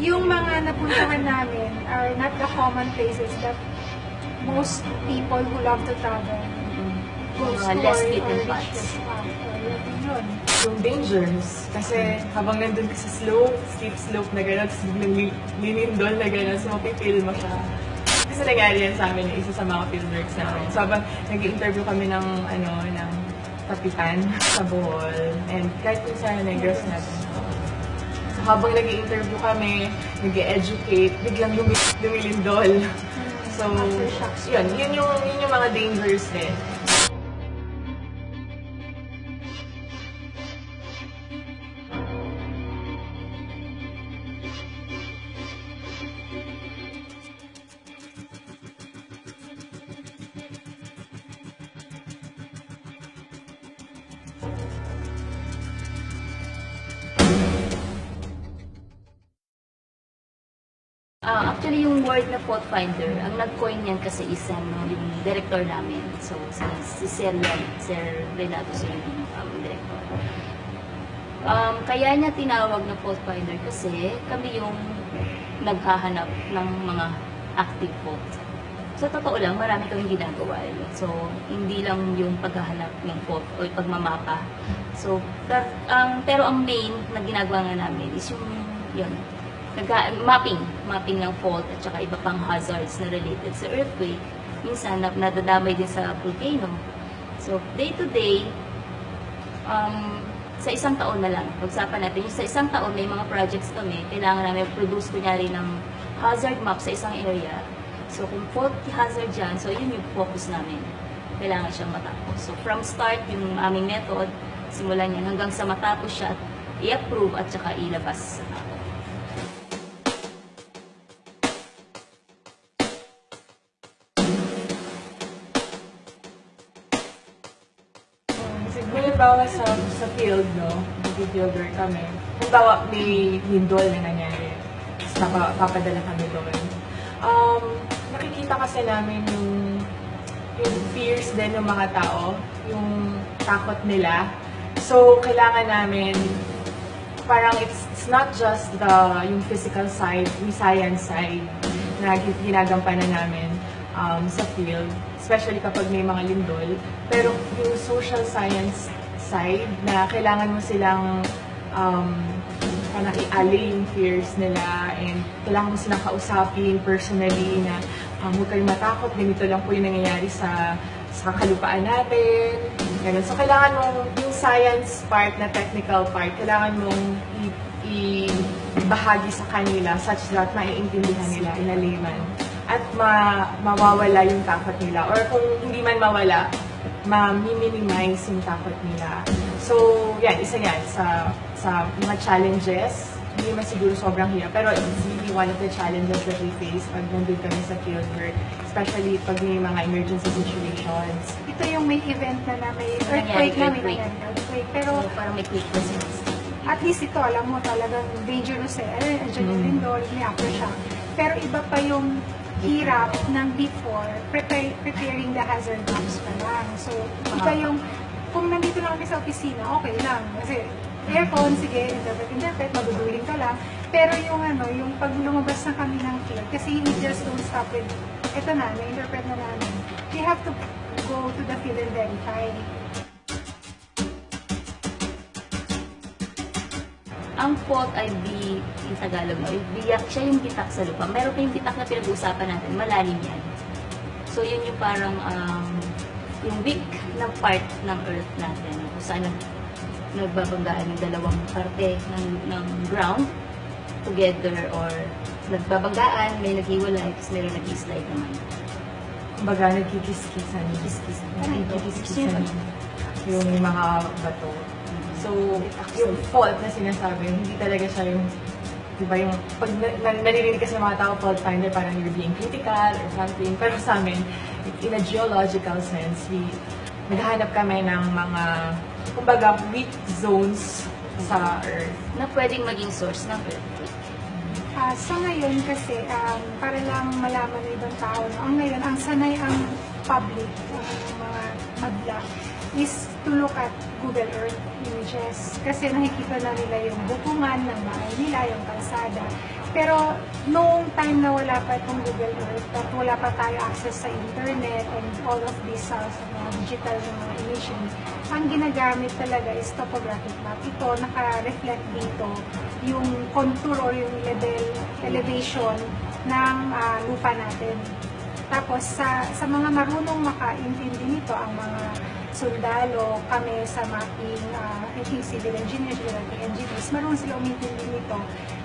Yung mga napuntahan namin are not the common places that most people who love to travel goes to less or beaten reach paths. the spot. Yun. Yung dangers, kasi habang nandun ka sa slope, steep slope na gano'n, tapos biglang linindol na gano'n, so mapipil mo siya. Kasi nangyari yan sa amin, yung isa sa mga fieldworks namin. So habang nag-interview kami ng kapitan sa Bohol, and kahit kung sa Negros natin. So habang nag-interview kami, nag-educate, biglang lumilindol. So, yun yung mga dangers din. Actually, yung word na fault finder, ang nag-coin yan kasi is yung director namin. So, si Sir Renato, Sir director. Kaya niya tinawag na fault finder kasi kami yung naghahanap ng mga active fault. Sa totoo lang, marami kaming ginagawa. So, hindi lang yung paghahanap ng fault o pagmamapa. So, pero ang main na ginagawa nga namin is yung mapping ng fault at saka iba pang hazards na related sa earthquake. Minsan, nadadamay din sa volcano. So, day to day, sa isang taon na lang, pag-usapan natin, yung sa isang taon may mga projects kami, kailangan namin produce kunyari ng hazard map sa isang area. So, kung fault hazard dyan, so yun yung focus namin. Kailangan siyang matapos. So, from start, yung aming method, simulan yan hanggang sa matapos siya at i-approve at saka ilabas sa tao. Halimbawa sa field, no? Nag-fielder kami. Halimbawa, may lindol na nangyari. Tapos papadala kami doon. Nakikita kasi namin yung fears din ng mga tao, yung takot nila. So, kailangan namin, parang it's not just yung physical side, yung science side na ginagampanan namin sa field, especially kapag may mga lindol. Pero yung social science side na kailangan mo silang parang i-allay yung fears nila and kailangan mo silang kausapin personally na huwag kayong matakot, ganito lang po yung nangyayari sa kalupaan natin. Ganun. So kailangan mong yung science part na technical part, kailangan mong ibahagi sa kanila such that maiintindihan nila in a layman at mawawala yung takot nila. Or kung hindi man mawala, ma-minimize yung takot nila. So, yan, isa yan sa mga challenges. Hindi man siguro sobrang hirap, pero it's really one of the challenges that we face pag nandun kami sa fieldwork, especially pag may mga emergency situations. Ito yung may event na may earthquake na may earthquake. Pero parang may quick response. At least ito, alam mo talagang dangerous andiyan yung lindol, may aftershock. Pero iba pa yung hirap ng before, preparing the hazard maps pa lang. So, iba yung, kung nandito lang kami sa opisina, okay lang. Kasi aircon, sige, interpret, maduduling ka lang. Pero yung pag lumabas na kami ng field, kasi we just don't stop with, eto na, na-interpret na namin. We have to go to the field and verify. Ang fault ay yung Tagalog, biyak siya yung bitak sa lupa. Meron pa yung bitak na pinag-uusapan natin, malalim yan. So, yun yung parang yung weak na part ng earth natin, kung saan nagbabanggaan yung dalawang parte ng ground together or nagbabanggaan, may naghiwalay, tapos meron nag-slide naman. Kumbaga, nagkikis-kisan. Nagkikis-kisan yung mga bato. So, yung fault na sinasabi, hindi talaga siya yung, di ba yung, pag naririnig kasi ng mga tao, fault finder, parang you're being critical or something. Pero sa amin, in a geological sense, naghahanap kami ng mga, kumbaga, weak zones sa Earth. Na pwedeng maging source ng earthquake. Sa ngayon kasi, para lang malaman ng ibang tao, ngayon, ang sanay ang public, ang mga madla, is to look at Google Earth images. Kasi nakikita na nila yung bukungan ng bahay nila, yung kalsada. Pero noong time na wala pa itong Google Earth at wala pa tayo access sa internet and all of these digital na mga imaging, ang ginagamit talaga is topographic map. Ito, naka-reflect dito yung contour or yung elevation ng lupa natin. Tapos sa mga marunong makaintindi nito, ang mga sundalo, kami sa mapping, civil engineers, geographic engineers, marunong sila umintindi nito.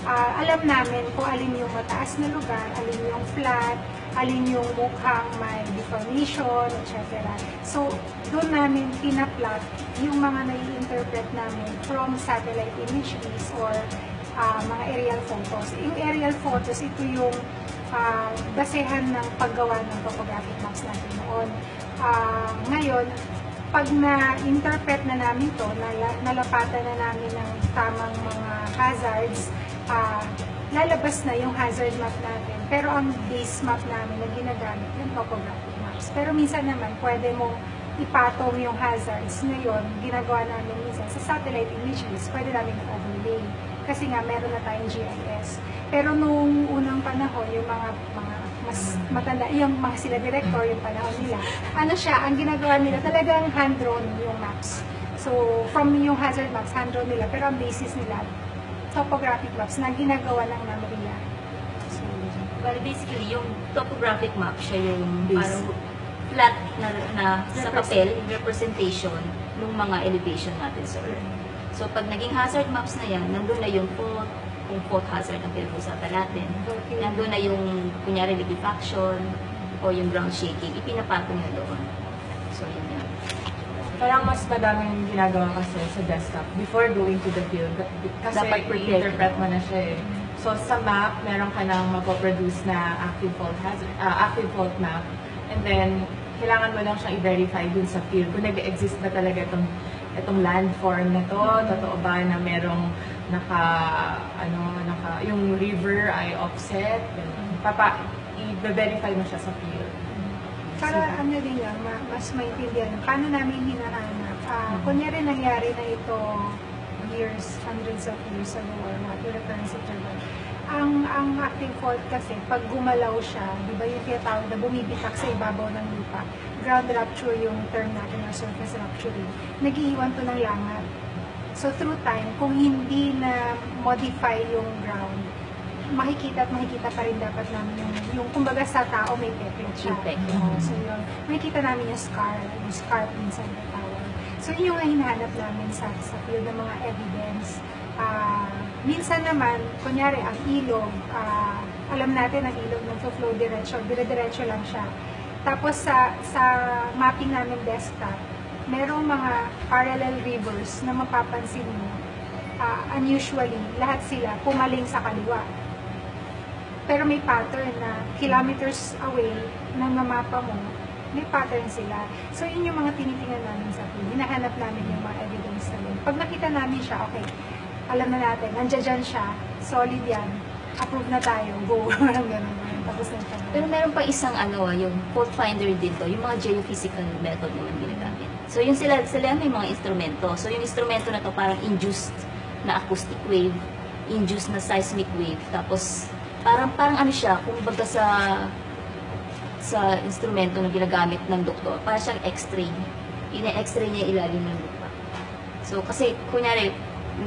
Alam namin kung alin yung mataas na lugar, alin yung flat, alin yung mukhang may deformation, etc. So, doon namin pinaplot yung mga nai-interpret namin from satellite imageries or mga aerial photos. Yung aerial photos, ito yung basehan ng paggawa ng topographic maps natin noon. Ngayon, pag na-interpret na namin to, nalapatan na namin ng tamang mga hazards, lalabas na yung hazard map natin. Pero ang base map namin na ginagamit yung topographic maps. Pero minsan naman, pwede mong ipatong yung hazards. Ngayon, ginagawa namin minsan sa satellite images, pwede namin overlay. Kasi nga, meron na tayong GIS. Pero nung unang panahon, yung mga mas matanda, yung mga sila director, yung panahon nila, ano siya, ang ginagawa nila, talagang hand-drawn yung maps. So, from yung hazard maps, hand-drawn nila, pero ang basis nila, topographic maps na ginagawa ng Maria. So, well, basically, yung topographic map, siya yung parang flat na sa papel, representation ng mga elevation natin sa Earth. So, pag naging hazard maps na yan, nandun na yung fault, kung fault hazard ang pinag-usapan natin. Okay. Nandun na yung, kunyari, liquefaction o yung ground shaking, ipinapatong na doon. So, yun yan. Parang mas madaming ginagawa kasi sa desktop before going to the field. Kasi i-interpret mo na siya eh. So, sa map, meron ka nang mapoproduce na active fault map. And then, kailangan mo lang siyang i-verify dun sa field kung nag-exist ba talaga itong landform na to, totoo ba na merong yung river ay offset, i-verify mo siya sa field. Para ano din yan, mas maintindihan, paano namin hinahanap. Kunyari nangyari na ito years, hundreds of years ago or what, yung recurrence interval. Ang active fault kasi, pag gumalaw siya, di ba yung tinatawag na bumibitak sa ibabaw ng lupa, ground rupture yung term natin or surface rupturing, nag-iiwan to ng langat. So through time, kung hindi na modify yung ground, makikita pa rin dapat namin yung kumbaga sa tao may pepet siya. So yun, makikita namin yung scar minsan na tawag. So yun yung hinahanap namin sa field ng mga evidence. Minsan naman, kunyari, ang ilog, alam natin ang ilog nag-flow diretso, dire-diretso lang siya. Tapos sa mapping namin desktop, merong mga parallel rivers na mapapansin mo, unusually, lahat sila pumaling sa kaliwa. Pero may pattern na kilometers away ng mamapa mo, may pattern sila. So, yun yung mga tinitingnan namin sa field. Hinahanap namin yung mga evidence na yun. Pag nakita namin siya, okay, alam na natin, nandiyan siya, solid yan, approve na tayo, go, parang gano'n. Tapos na siya. Pero meron pa isang yung fault finder dito, yung mga geophysical method naman ginagamit. So, yung sila may mga instrumento. So, yung instrumento na to parang induced na acoustic wave, induced na seismic wave, tapos parang ano siya, kumbaga sa instrumento na ginagamit ng doktor, parang siyang x-ray. Ina-x-ray niya ilalim ng lupa. So, kasi, kunyari,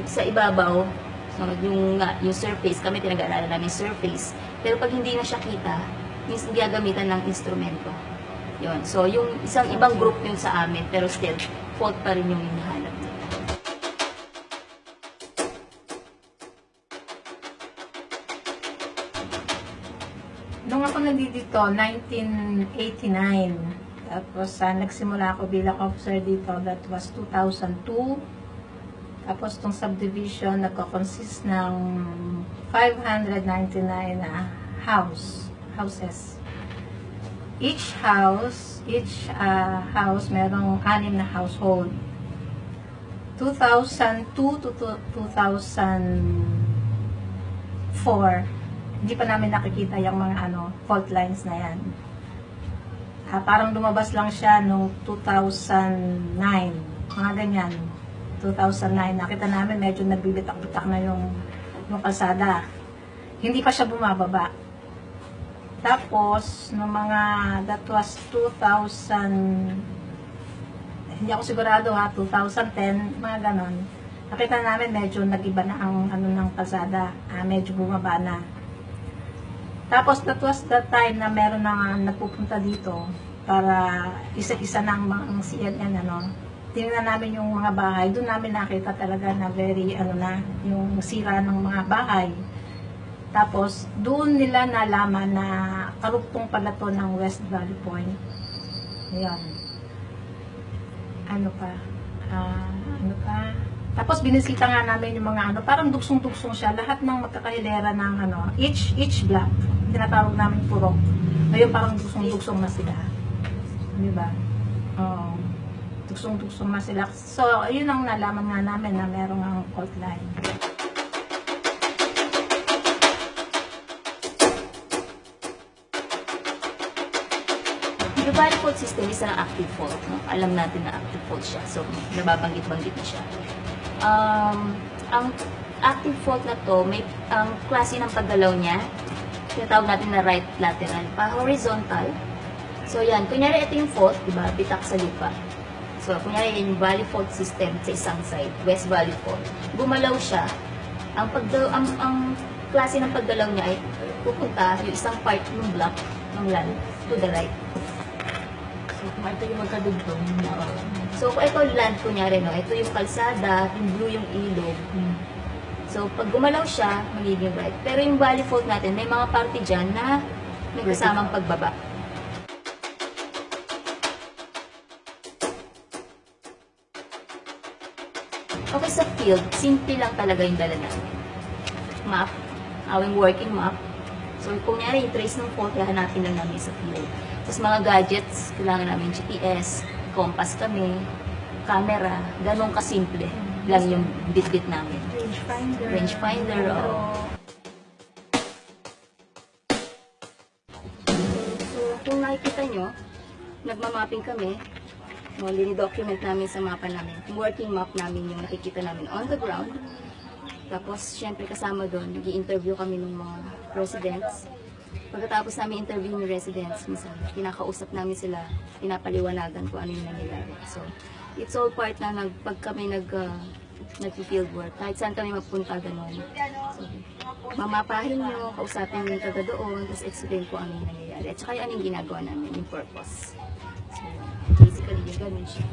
sa ibabaw, so, yung surface, kami pinag-aaralan namin surface, pero pag hindi na siya kita, minsan gagamitan ng instrumento. Yun. So, yung isang ibang group yun sa amin, pero still, fault pa rin yung hinahanap nila. Nung ako nandito, 1989. Tapos, nagsimula ako bilang officer dito, that was 2002. Tapos, itong subdivision, nagko-consist ng 599 houses. Each house, merong 6 na household. 2002 to 2004, hindi pa namin nakikita yung mga fault lines na yan. Parang lumabas lang siya noong 2009, mga ganyan. 2009, nakita namin medyo nagbibitak-bitak na yung kalsada. Hindi pa siya bumababa. Tapos, no mga, that was 2000, hindi ako sigurado 2010, mga ganon. Nakita namin medyo nag-iba na ang ng kalsada, medyo bumaba na. Tapos, that was the time na meron na nagpupunta dito para isa-isa na ang CNN, Tingnan namin yung mga bahay. Doon namin nakita talaga na very, yung sira ng mga bahay. Tapos, doon nila nalaman na karugtong pala to ng West Valley Point. Ayan. Ano pa? Tapos, binisita nga namin yung mga parang dugsong-dugsong siya. Lahat ng magkakahilera ng each block. Tinatawag namin purok. Ngayon, parang dugsong-dugsong na sila. Di ba? Dugsong-dugsong na sila. So, yun ang nalaman nga namin na merong ang fault line. Yung body fault system is an active fault. No? Alam natin na active fault siya. So, nababanggit-banggit na siya. Ang active fault na to, may ang klase ng paggalaw niya, tinatawag natin na right lateral, pa-horizontal. So, yan. Kunyari, ito yung fault, diba? Bitak sa lupa. So, kunyari, yan yung valley fault system sa isang side, West Valley Fault. Gumalaw siya. Ang klase ng paggalaw niya ay pupunta yung isang part ng block ng land to the right. So, kung ito yung magkadugtong, So, kung ito land, kunyari, ito yung kalsada, yung blue yung ilog. So, pag gumalaw siya, magiging right. Pero yung valley fault natin, may mga parte dyan na may kasamang pagbaba. Okay, sa field, simple lang talaga yung dala namin. Map, awing working map. So, kung nyari, i-trace ng fault, hahanapin lang namin sa field. Tapos mga gadgets, kailangan namin GPS, compass kami, camera, ganun kasimple lang yung bit-bit namin. Rangefinder, So, kung nakikita nyo, nagmamapping kami, document namin sa mapa namin. Yung working map namin yung nakikita namin on the ground. Tapos, syempre kasama doon, nag-i-interview kami ng mga residents. Pagkatapos namin interview ng residents, minsan, kinakausap namin sila, pinapaliwanagan kung ano yung nangyayari. So, it's all part na pag kami nag-field work, kahit saan kami mapunta, gano'n. So, mamapahin nyo, kausapin nyo yung taga doon, tapos explain kung ano yung nangyayari. At saka yung ginagawa namin, yung purpose. So, basically, yung ganun siya.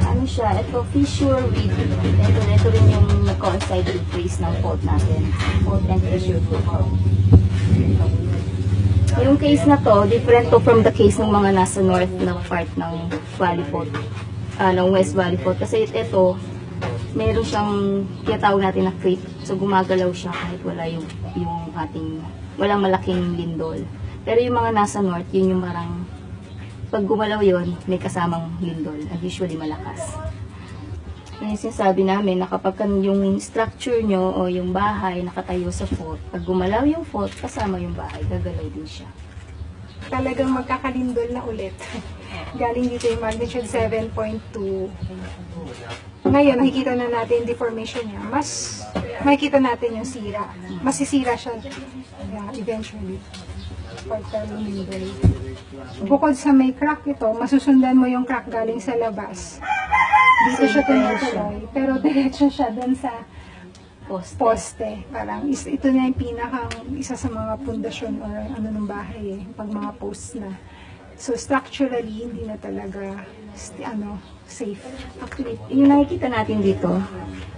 Ano siya? Ito, fissure with, ito rin yung nag-coincide with trace ng fault natin. Fault and fissure fault. Yung case na to, different to from the case ng mga nasa north na part ng Valley Fault, ng West Valley Fault. Kasi ito, meron siyang tinatawag natin na creep. So, gumagalaw siya kahit wala yung ating, walang malaking lindol. Pero yung mga nasa north, yun yung parang, pag gumalaw yun, may kasamang lindol. And usually malakas. Yan yung sinasabi namin na kapag yung structure nyo o yung bahay nakatayo sa fault, pag gumalaw yung fault, kasama yung bahay, gagalaw din siya. Talagang magkakalindol na ulit. Galing dito yung magnitude 7.2. Ngayon, nakikita na natin yung deformation niya. Mas makikita natin yung sira. Masisira siya eventually. Pagkalindol. Bukod sa may crack ito, masusundan mo yung crack galing sa labas. Dito siya tumutuloy, pero diretso siya dun sa poste. Parang ito na yung isa sa mga pundasyon or ano ng bahay pag mga posts na. So structurally, hindi na talaga safe. Actually, yung nakikita natin dito,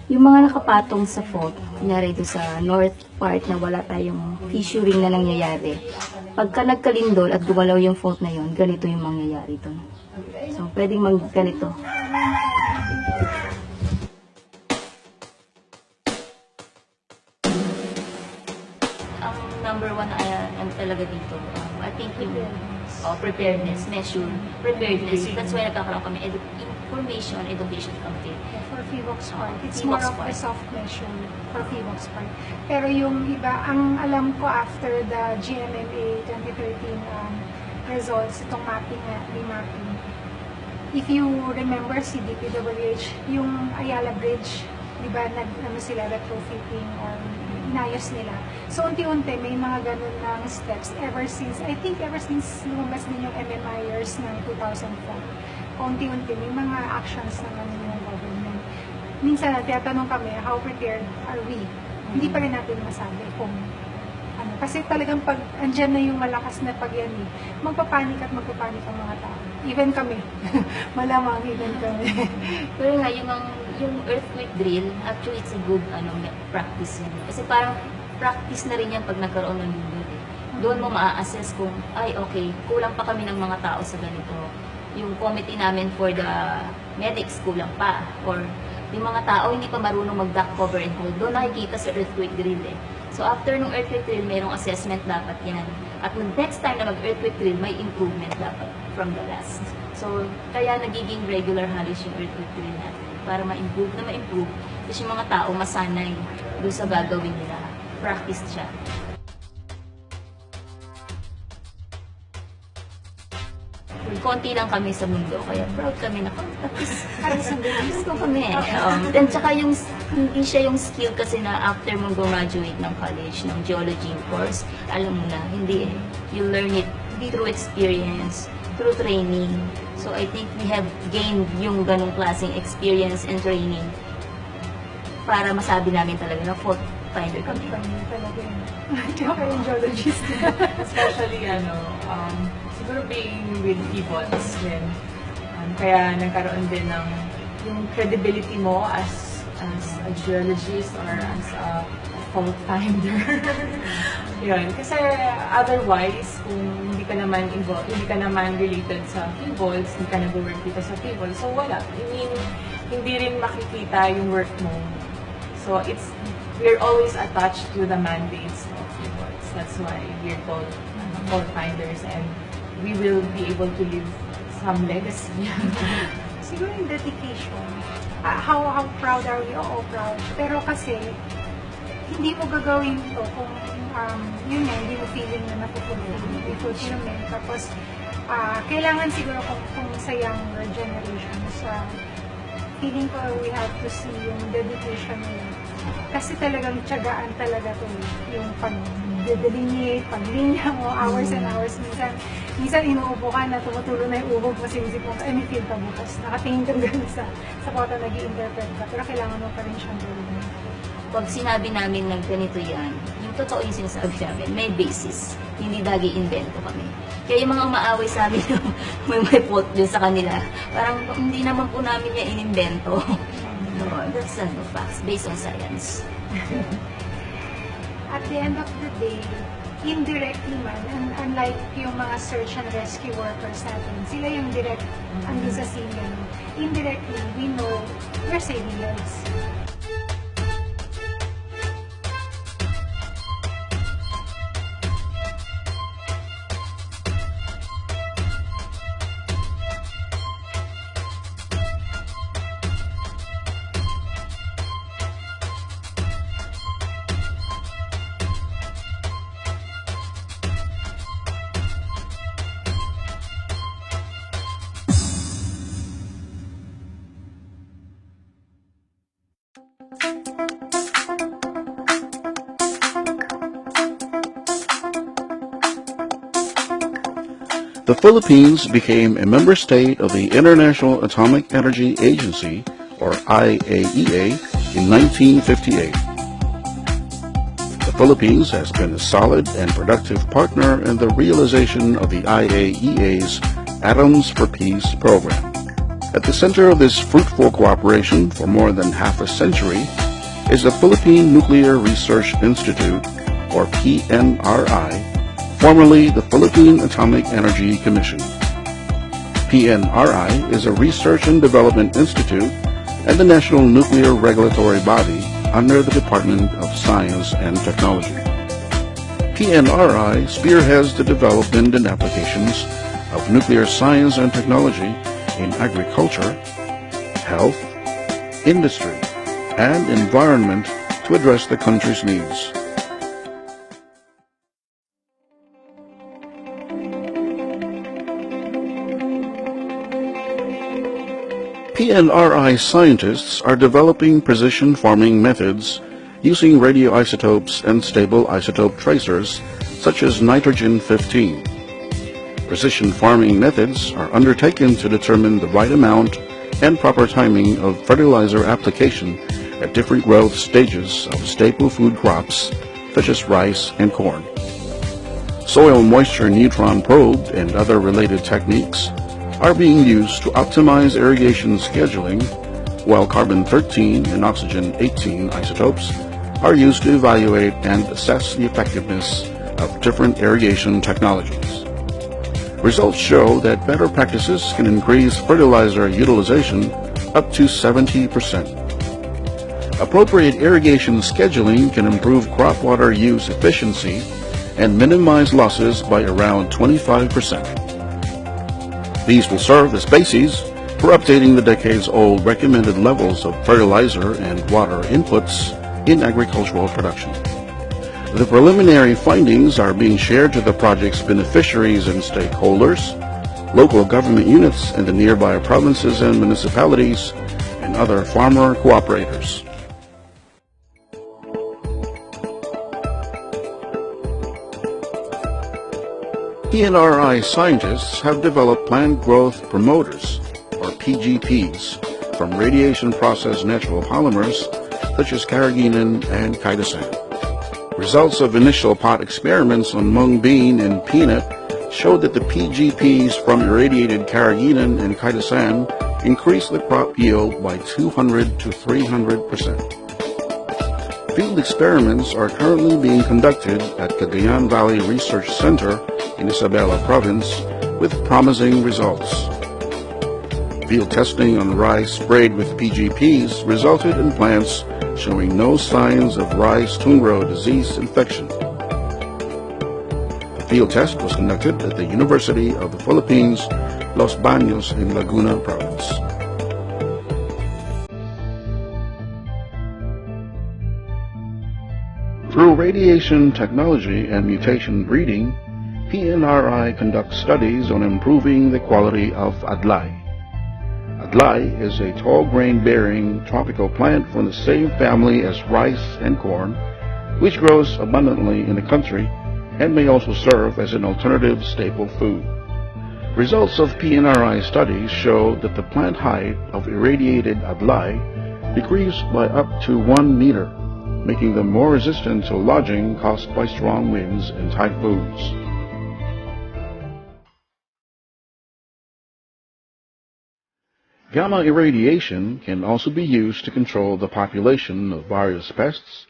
yung mga nakapatong sa fault, kunyari doon sa north part na wala tayong fissuring na nangyayari. Pagka nagkalindol at gumalaw yung fault na yun, ganito yung mangyayari doon. So, pwedeng ganito. Ang number one na talaga dito, I think yung preparedness, measure, preparedness. That's why nagkakaroon kami information, education committee. For FIVOX part, it's FIVOX more of part. a soft measure for FIVOX part. Pero yung iba, ang alam ko after the GMMA 2013 results, itong mapping, remapping, if you remember si DPWH, yung Ayala Bridge, di ba, sila retrofitting or inayos nila. So, unti-unti, may mga ganun ng steps I think ever since lumabas din yung MMIers ng 2004. Unti-unti, may mga actions naman yung government. Minsan, tinatanong kami, how prepared are we? Hindi pa rin natin masabi kung ano. Kasi talagang pag andyan na yung malakas na pagyan, magpapanik at magpapanik ang mga tao. Even kami. Malamang, even kami. Pero nga, yung earthquake drill, actually it's a good practice yun. Kasi parang practice na rin yan pag nagkaroon ng lindol. Doon mo maa-assess kung, ay okay, kulang pa kami ng mga tao sa ganito. Yung committee namin for the medics, kulang pa. Or yung mga tao hindi pa marunong mag-duck cover and hold. Doon nakikita sa earthquake drill eh. So after nung earthquake drill, mayroong assessment dapat yan. At next time na mag-earthquake drill, may improvement dapat from the last. So kaya nagiging regular halos yung earthquake drill natin. Para ma-improve na ma-improve. Kasi yung mga tao masanay doon sa gagawin nila. Practice siya. Konti lang kami sa mundo, kaya proud kami na parang gusto kami. And saka hindi siya yung skill kasi na after mong graduate ng college, ng geology course, alam mo na, hindi eh. You learn it through experience, through training. So I think we have gained yung ganong klaseng experience and training para masabi namin talaga na fault finder kami. Talaga yun. Kaya kayong geologist. Especially, siguro being with people din. Kaya nagkaroon din ng yung credibility mo as a geologist or as a fault finder. Yun. Kasi otherwise, kung hindi ka naman involved, hindi ka naman related sa fields, hindi ka nag-work dito sa fields, so wala. I mean, hindi rin makikita yung work mo. So we're always attached to the mandates of fields. That's why we're called fault finders, and we will be able to leave some legacy. Siguro yung dedication. How proud are we? Oo, proud. Pero kasi, hindi mo gagawin ito kung yun nga, hindi mo feeling na napupulfillment. Tapos, kailangan siguro kung sa younger generations, feeling ko we have to see yung dedication nila. Kasi talagang tiyagaan talaga ito yung pag-delineate, paglinya mo, hours and hours. Minsan inuubo ka na, tumutulo na yung uhog mo, sinisip mo, ay may feel ka bukas. Nakatingin kang gano'n sa photo, nag-i-interpret ka. Pero kailangan mo pa rin siyang gawin. Pag sinabi namin na ganito yan, yung totoo yung sinasabi namin, may basis. Hindi lagi invento kami. Kaya yung mga umaaway sa amin, may fault din sa kanila. Parang hindi naman po namin yan inimbento. No, that's the facts, based on science. At the end of the day, indirectly man, unlike yung mga search and rescue workers natin, sila yung direct andun sa scene. Indirectly, we know we're saving lives. The Philippines became a member state of the International Atomic Energy Agency, or IAEA, in 1958. The Philippines has been a solid and productive partner in the realization of the IAEA's Atoms for Peace program. At the center of this fruitful cooperation for more than half a century is the Philippine Nuclear Research Institute, or PNRI, formerly the Philippine Atomic Energy Commission. PNRI is a research and development institute and the national nuclear regulatory body under the Department of Science and Technology. PNRI spearheads the development and applications of nuclear science and technology in agriculture, health, industry, and environment to address the country's needs. PNRI scientists are developing precision farming methods using radioisotopes and stable isotope tracers such as nitrogen-15. Precision farming methods are undertaken to determine the right amount and proper timing of fertilizer application at different growth stages of staple food crops such as rice and corn. Soil moisture neutron probe and other related techniques are being used to optimize irrigation scheduling, while carbon-13 and oxygen-18 isotopes are used to evaluate and assess the effectiveness of different irrigation technologies. Results show that better practices can increase fertilizer utilization up to 70%. Appropriate irrigation scheduling can improve crop water use efficiency and minimize losses by around 25%. These will serve as bases for updating the decades-old recommended levels of fertilizer and water inputs in agricultural production. The preliminary findings are being shared to the project's beneficiaries and stakeholders, local government units in the nearby provinces and municipalities, and other farmer cooperators. PNRI scientists have developed plant growth promoters, or PGPs, from radiation-processed natural polymers such as carrageenan and chitosan. Results of initial pot experiments on mung bean and peanut showed that the PGPs from irradiated carrageenan and chitosan increased the crop yield by 200 to 300%. Field experiments are currently being conducted at Cagayan Valley Research Center in Isabela Province with promising results. Field testing on rice sprayed with PGPs resulted in plants showing no signs of rice tungro disease infection. The field test was conducted at the University of the Philippines, Los Baños in Laguna Province. Through radiation technology and mutation breeding, PNRI conducts studies on improving the quality of adlai. Adlai is a tall grain-bearing tropical plant from the same family as rice and corn, which grows abundantly in the country and may also serve as an alternative staple food. Results of PNRI studies show that the plant height of irradiated adlai decreased by up to 1 meter, making them more resistant to lodging caused by strong winds and typhoons. Gamma irradiation can also be used to control the population of various pests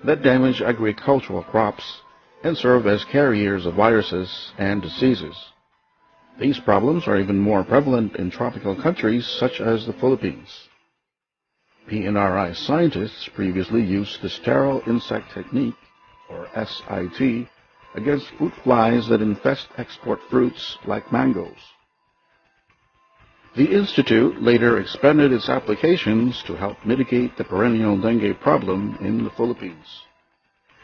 that damage agricultural crops and serve as carriers of viruses and diseases. These problems are even more prevalent in tropical countries such as the Philippines. PNRI scientists previously used the sterile insect technique, or SIT, against fruit flies that infest export fruits like mangoes. The Institute later expanded its applications to help mitigate the perennial dengue problem in the Philippines.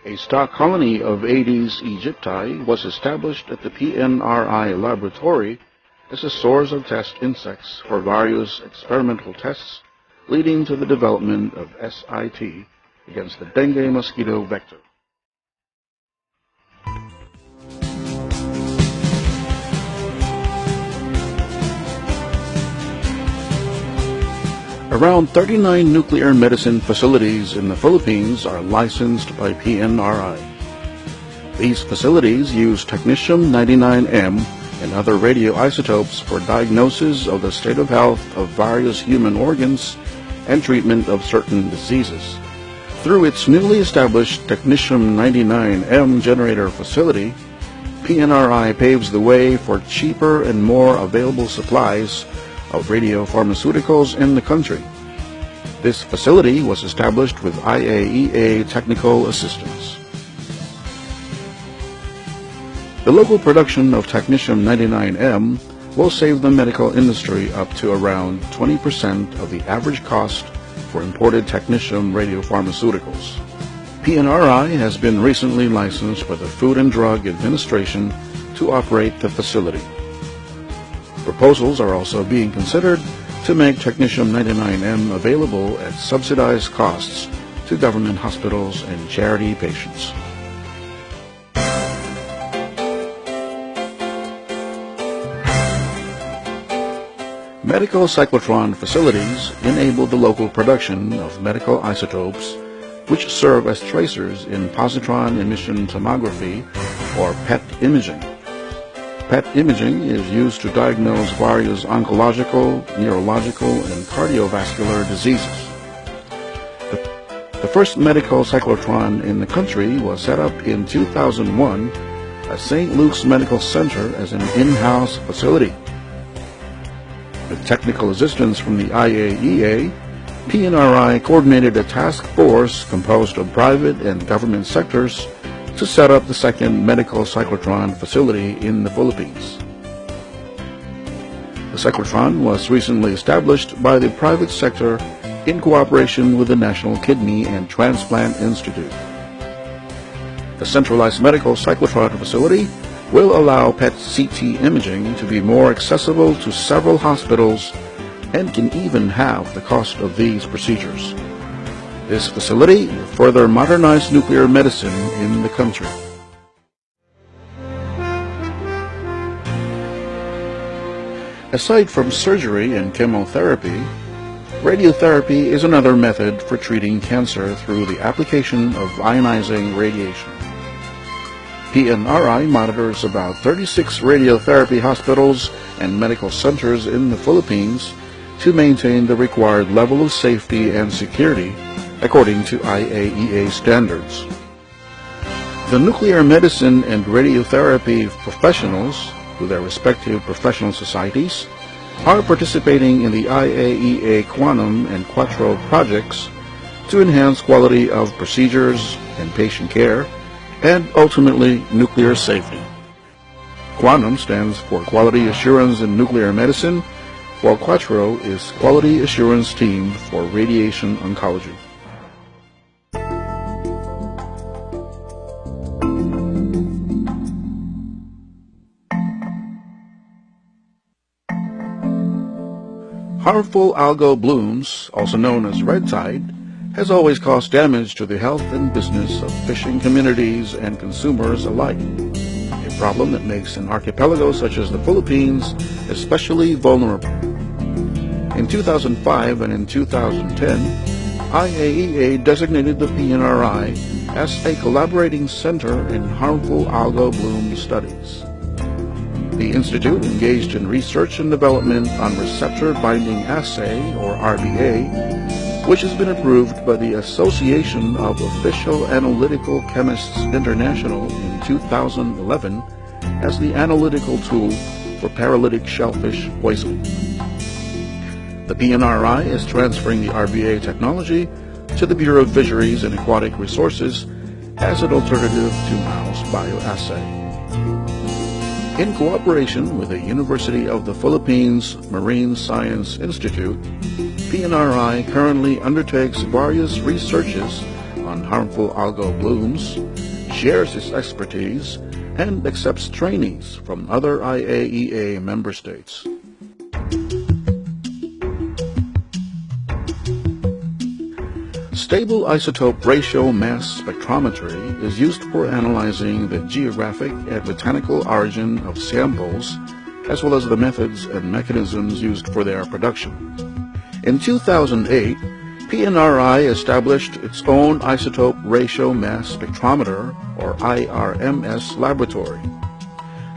A stock colony of Aedes aegypti was established at the PNRI laboratory as a source of test insects for various experimental tests, leading to the development of SIT against the dengue mosquito vector. Around 39 nuclear medicine facilities in the Philippines are licensed by PNRI. These facilities use technetium-99m and other radioisotopes for diagnosis of the state of health of various human organs and treatment of certain diseases. Through its newly established technetium-99m generator facility, PNRI paves the way for cheaper and more available supplies of radiopharmaceuticals in the country. This facility was established with IAEA technical assistance. The local production of technetium-99M will save the medical industry up to around 20% of the average cost for imported technetium radiopharmaceuticals. PNRI has been recently licensed by the Food and Drug Administration to operate the facility. Proposals are also being considered to make technetium-99M available at subsidized costs to government hospitals and charity patients. Medical cyclotron facilities enable the local production of medical isotopes which serve as tracers in positron emission tomography or PET imaging. PET imaging is used to diagnose various oncological, neurological, and cardiovascular diseases. The first medical cyclotron in the country was set up in 2001 at St. Luke's Medical Center as an in-house facility. With technical assistance from the IAEA, PNRI coordinated a task force composed of private and government sectors to set up the second medical cyclotron facility in the Philippines. The cyclotron was recently established by the private sector in cooperation with the National Kidney and Transplant Institute. The centralized medical cyclotron facility will allow PET-CT imaging to be more accessible to several hospitals and can even halve the cost of these procedures. This facility will further modernize nuclear medicine in the country. Aside from surgery and chemotherapy, radiotherapy is another method for treating cancer through the application of ionizing radiation. PNRI monitors about 36 radiotherapy hospitals and medical centers in the Philippines to maintain the required level of safety and security according to IAEA standards. The nuclear medicine and radiotherapy professionals, through their respective professional societies, are participating in the IAEA Quantum and Quattro projects to enhance quality of procedures and patient care, and ultimately nuclear safety. Quantum stands for Quality Assurance in Nuclear Medicine, while Quattro is Quality Assurance Team for Radiation Oncology. Harmful algal blooms, also known as red tide, has always caused damage to the health and business of fishing communities and consumers alike, a problem that makes an archipelago such as the Philippines especially vulnerable. In 2005 and in 2010, IAEA designated the PNRI as a collaborating center in harmful algal bloom studies. The Institute engaged in research and development on receptor binding assay, or RBA, which has been approved by the Association of Official Analytical Chemists International in 2011 as the analytical tool for paralytic shellfish poisoning. The PNRI is transferring the RBA technology to the Bureau of Fisheries and Aquatic Resources as an alternative to mouse bioassay. In cooperation with the University of the Philippines Marine Science Institute, PNRI currently undertakes various researches on harmful algal blooms, shares its expertise, and accepts trainees from other IAEA member states. Stable isotope ratio mass spectrometry is used for analyzing the geographic and botanical origin of samples, as well as the methods and mechanisms used for their production. In 2008, PNRI established its own isotope ratio mass spectrometer, or IRMS laboratory.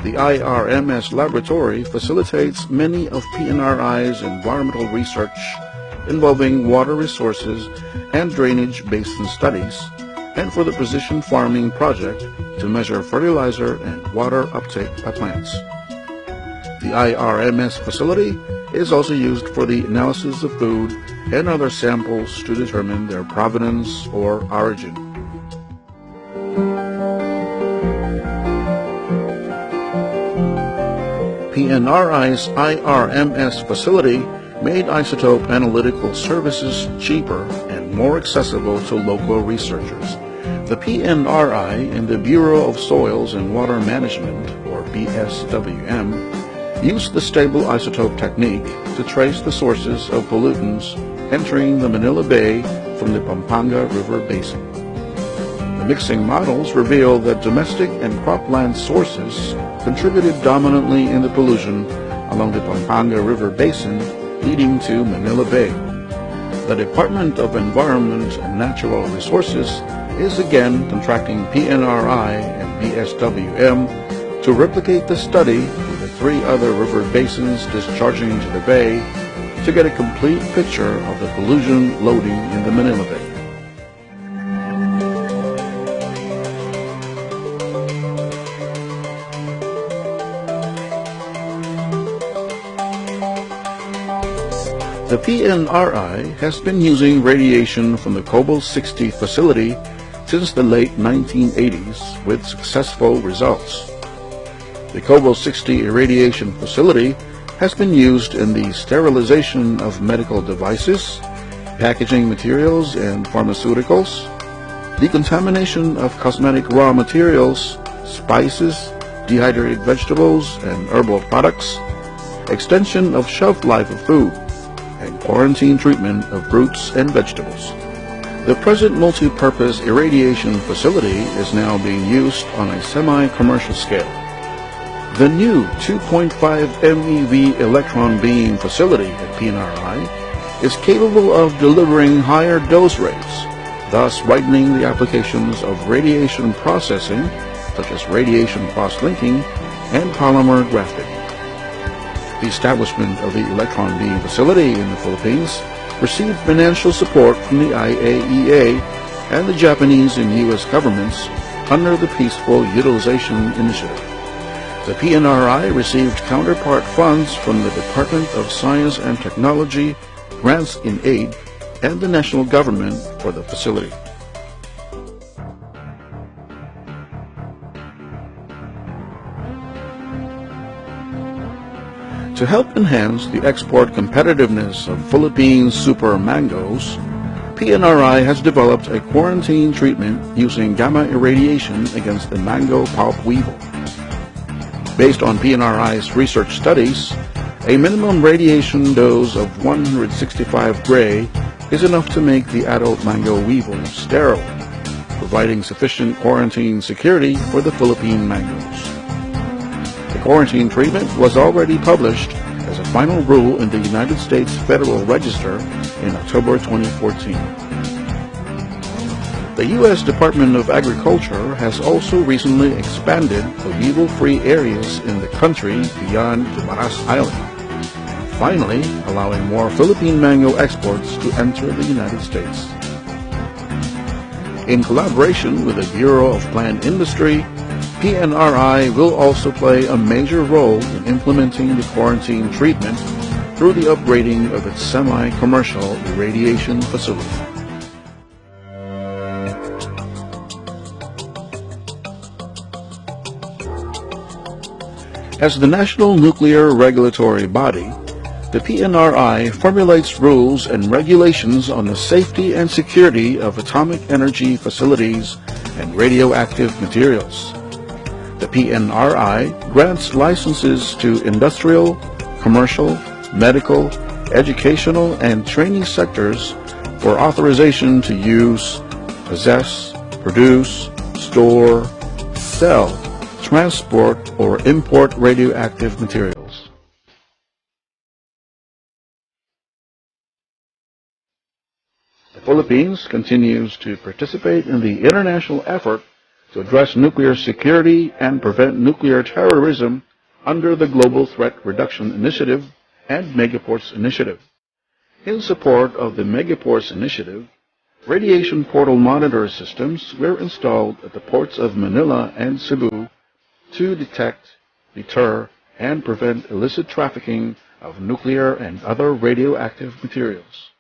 The IRMS laboratory facilitates many of PNRI's environmental research involving water resources and drainage basin studies, and for the precision farming project to measure fertilizer and water uptake by plants. The IRMS facility is also used for the analysis of food and other samples to determine their provenance or origin. PNRI's IRMS facility made isotope analytical services cheaper and more accessible to local researchers. The PNRI and the Bureau of Soils and Water Management, or BSWM, used the stable isotope technique to trace the sources of pollutants entering the Manila Bay from the Pampanga River Basin. The mixing models reveal that domestic and cropland sources contributed dominantly in the pollution along the Pampanga River Basin leading to Manila Bay. The Department of Environment and Natural Resources is again contracting PNRI and BSWM to replicate the study with the 3 other river basins discharging into the bay to get a complete picture of the pollution loading in the Manila Bay. The PNRI has been using radiation from the Cobalt-60 facility since the late 1980s with successful results. The Cobalt-60 irradiation facility has been used in the sterilization of medical devices, packaging materials and pharmaceuticals, decontamination of cosmetic raw materials, spices, dehydrated vegetables and herbal products, extension of shelf life of food, and quarantine treatment of fruits and vegetables. The present multi-purpose irradiation facility is now being used on a semi-commercial scale. The new 2.5 MeV electron beam facility at PNRI is capable of delivering higher dose rates, thus widening the applications of radiation processing, such as radiation cross-linking and polymer grafting. The establishment of the electron beam facility in the Philippines received financial support from the IAEA and the Japanese and U.S. governments under the Peaceful Utilization Initiative. The PNRI received counterpart funds from the Department of Science and Technology, Grants in Aid, and the national government for the facility. To help enhance the export competitiveness of Philippine super mangoes, PNRI has developed a quarantine treatment using gamma irradiation against the mango pulp weevil. Based on PNRI's research studies, a minimum radiation dose of 165 gray is enough to make the adult mango weevil sterile, providing sufficient quarantine security for the Philippine mangoes. The quarantine treatment was already published as a final rule in the United States Federal Register in October 2014. The U.S. Department of Agriculture has also recently expanded the weevil-free areas in the country beyond Guimaras Island, finally allowing more Philippine mango exports to enter the United States. In collaboration with the Bureau of Plant Industry, PNRI will also play a major role in implementing the quarantine treatment through the upgrading of its semi-commercial irradiation facility. As the national nuclear regulatory body, the PNRI formulates rules and regulations on the safety and security of atomic energy facilities and radioactive materials. The PNRI grants licenses to industrial, commercial, medical, educational, and training sectors for authorization to use, possess, produce, store, sell, transport, or import radioactive materials. The Philippines continues to participate in the international effort to address nuclear security and prevent nuclear terrorism under the Global Threat Reduction Initiative and Megaports Initiative. In support of the Megaports Initiative, radiation portal monitor systems were installed at the ports of Manila and Cebu to detect, deter, and prevent illicit trafficking of nuclear and other radioactive materials.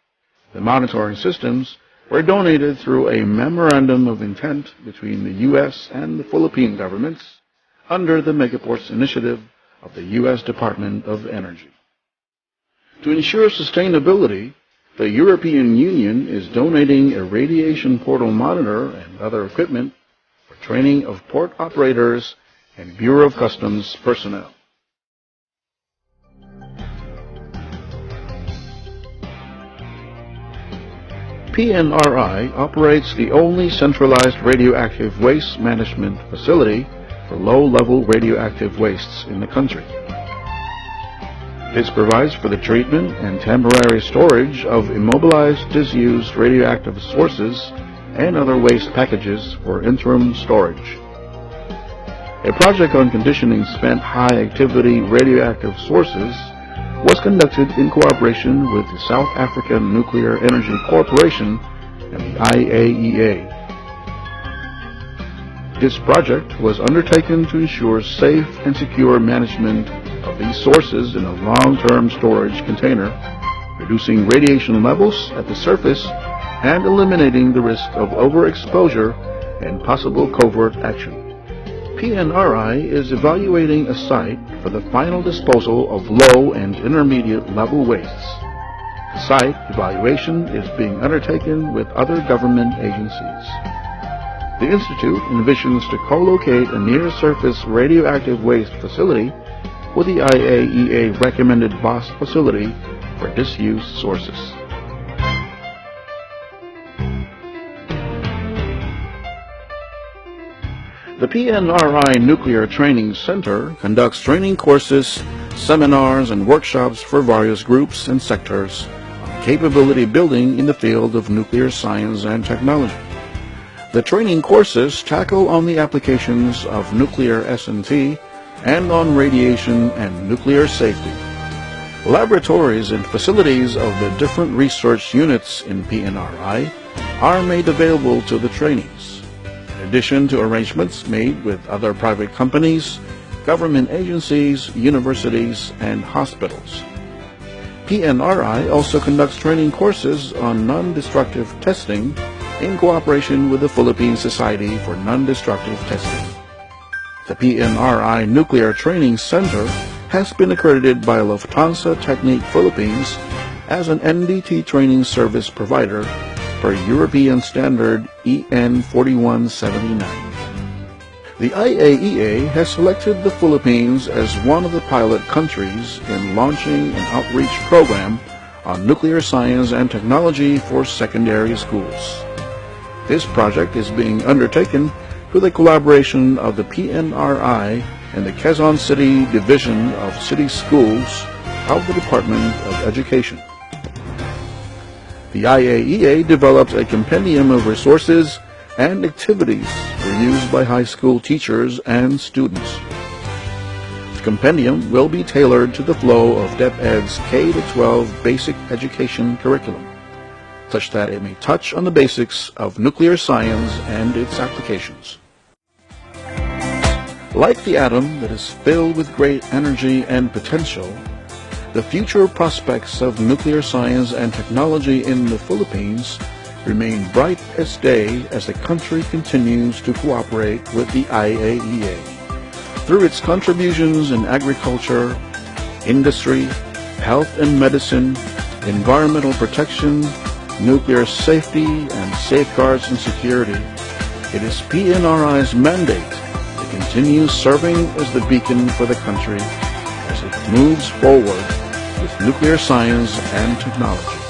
The monitoring systems were donated through a memorandum of intent between the U.S. and the Philippine governments under the Megaports Initiative of the U.S. Department of Energy. To ensure sustainability, the European Union is donating a radiation portal monitor and other equipment for training of port operators and Bureau of Customs personnel. PNRI operates the only centralized radioactive waste management facility for low-level radioactive wastes in the country. This provides for the treatment and temporary storage of immobilized, disused radioactive sources and other waste packages for interim storage. A project on conditioning spent high-activity radioactive sources was conducted in cooperation with the South African Nuclear Energy Corporation and the IAEA. This project was undertaken to ensure safe and secure management of these sources in a long-term storage container, reducing radiation levels at the surface and eliminating the risk of overexposure and possible covert action. PNRI is evaluating a site for the final disposal of low and intermediate level wastes. The site evaluation is being undertaken with other government agencies. The Institute envisions to co-locate a near-surface radioactive waste facility with the IAEA recommended BOST facility for disused sources. The PNRI Nuclear Training Center conducts training courses, seminars, and workshops for various groups and sectors on capability building in the field of nuclear science and technology. The training courses tackle on the applications of nuclear S&T and on radiation and nuclear safety. Laboratories and facilities of the different research units in PNRI are made available to the trainees, in addition to arrangements made with other private companies, government agencies, universities, and hospitals. PNRI also conducts training courses on non-destructive testing in cooperation with the Philippine Society for Non-Destructive Testing. The PNRI Nuclear Training Center has been accredited by Lufthansa Technique Philippines as an NDT training service provider per European Standard EN 4179. The IAEA has selected the Philippines as one of the pilot countries in launching an outreach program on nuclear science and technology for secondary schools. This project is being undertaken through the collaboration of the PNRI and the Quezon City Division of City Schools of the Department of Education. The IAEA develops a compendium of resources and activities for use by high school teachers and students. The compendium will be tailored to the flow of DepEd's K-12 basic education curriculum, such that it may touch on the basics of nuclear science and its applications. Like the atom that is filled with great energy and potential, the future prospects of nuclear science and technology in the Philippines remain bright as day as the country continues to cooperate with the IAEA through its contributions in agriculture, industry, health and medicine, environmental protection, nuclear safety, and safeguards and security. It is PNRI's mandate to continue serving as the beacon for the country as it moves forward with nuclear science and technology.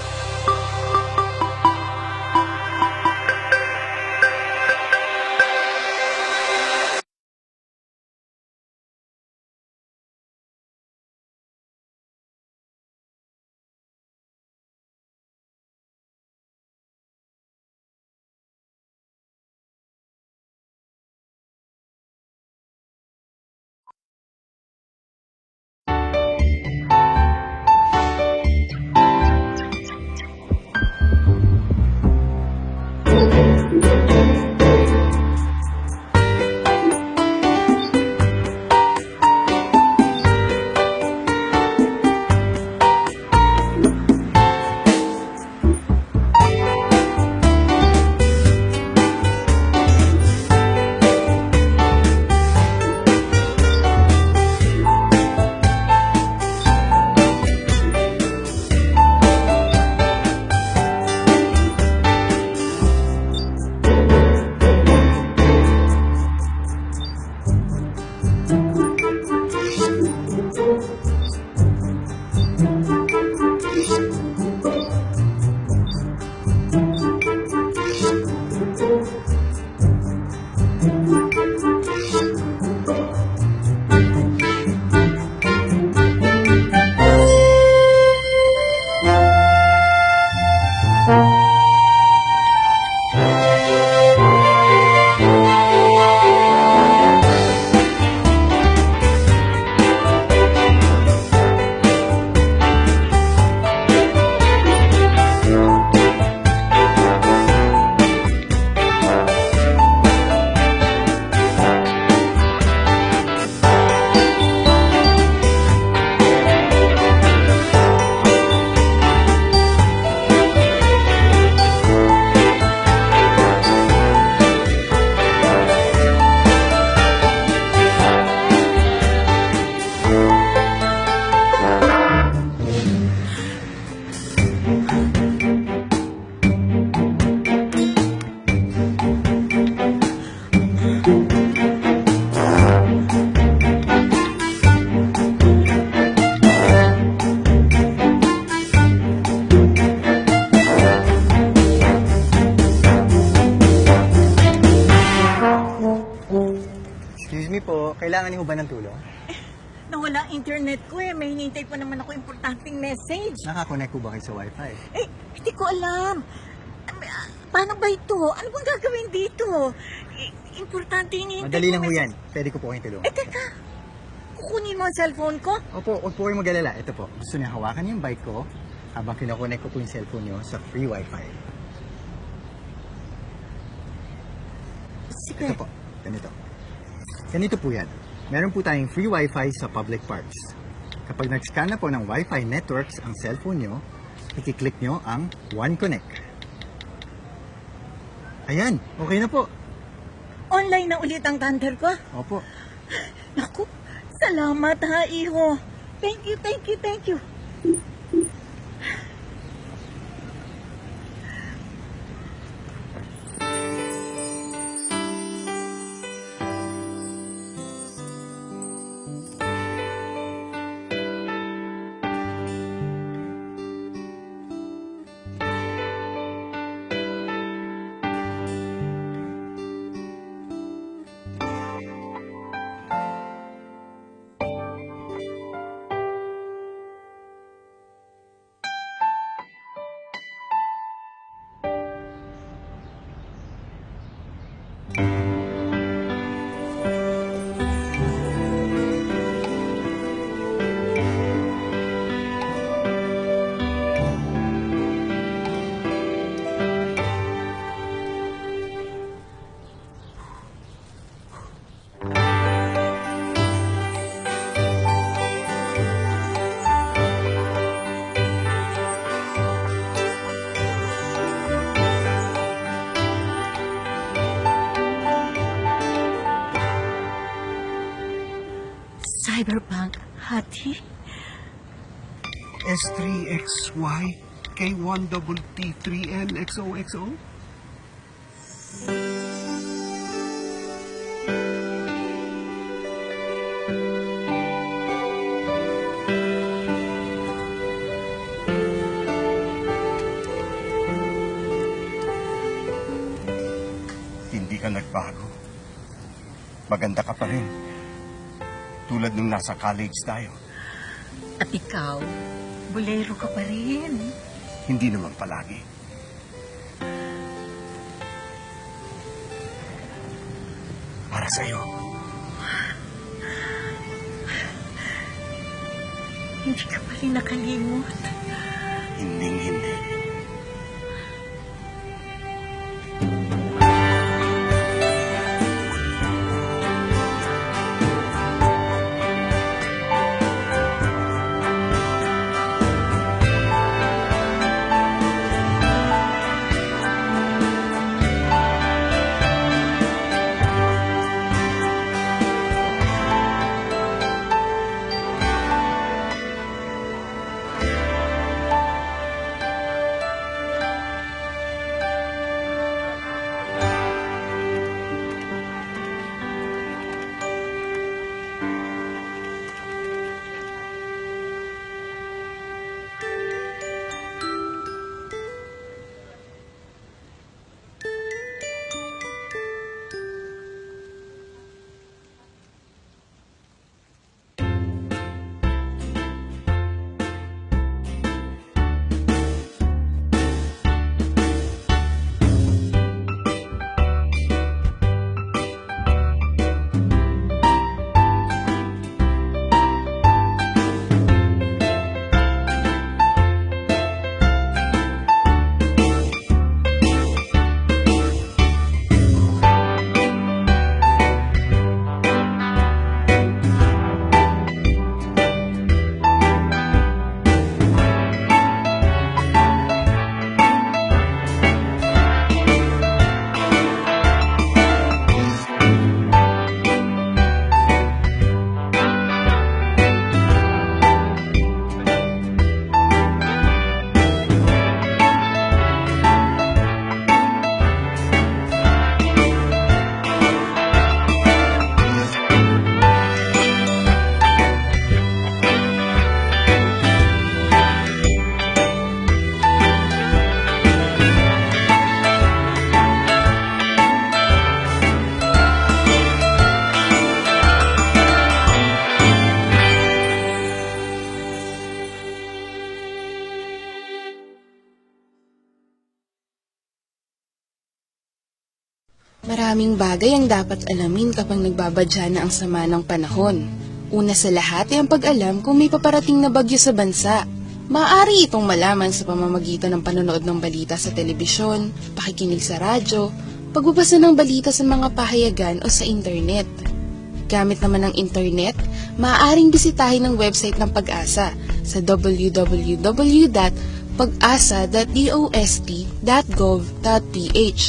Excuse me po, kailangan niyo ba ng tulong? Nawala ang internet ko eh. May hinihintay pa naman ako importanteng message. Nakakonect po ba kayo sa wifi? Eh, hindi ko alam. Paano ba ito? Ano bang gagawin dito? Importante hinihintay Madali lang ko ho yan. Pwede ko po kayong tulungan. Eh, teka. Kukunin mo ang cellphone ko? Opo, huwag po kayong mag-alala. Ito po, gusto niya hawakan yung bike ko habang kinokonect ko po yung cellphone niyo sa free wifi. Sige. Ito po, ganito. Ganito po yan. Meron po tayong free wifi sa public parks. Kapag nag-scan na po ng wifi networks ang cellphone nyo, i-click nyo ang One Connect. Ayan, okay na po. Online na ulit ang thunder ko? Opo. Naku, salamat ha, iho. Thank you, thank you, thank you. Cyberpunk, hati? S3XY K1T3LXOXO? Hindi ka nagbago. Maganda ka pa rin. Tulad nung nasa college tayo. At ikaw, bolero ka pa rin. Hindi naman palagi. Para sa'yo. Hindi ka pa rin nakalimot. Hinding-hindi. Maraming bagay ang dapat alamin kapag nagbabadya na ang sama ng panahon. Una sa lahat ay ang pag-alam kung may paparating na bagyo sa bansa. Maaari itong malaman sa pamamagitan ng panonood ng balita sa telebisyon, pakikinig sa radyo, pagbabasa ng balita sa mga pahayagan o sa internet. Gamit naman ng internet, maaaring bisitahin ang website ng Pag-asa sa www.pagasa.dostv.gov.ph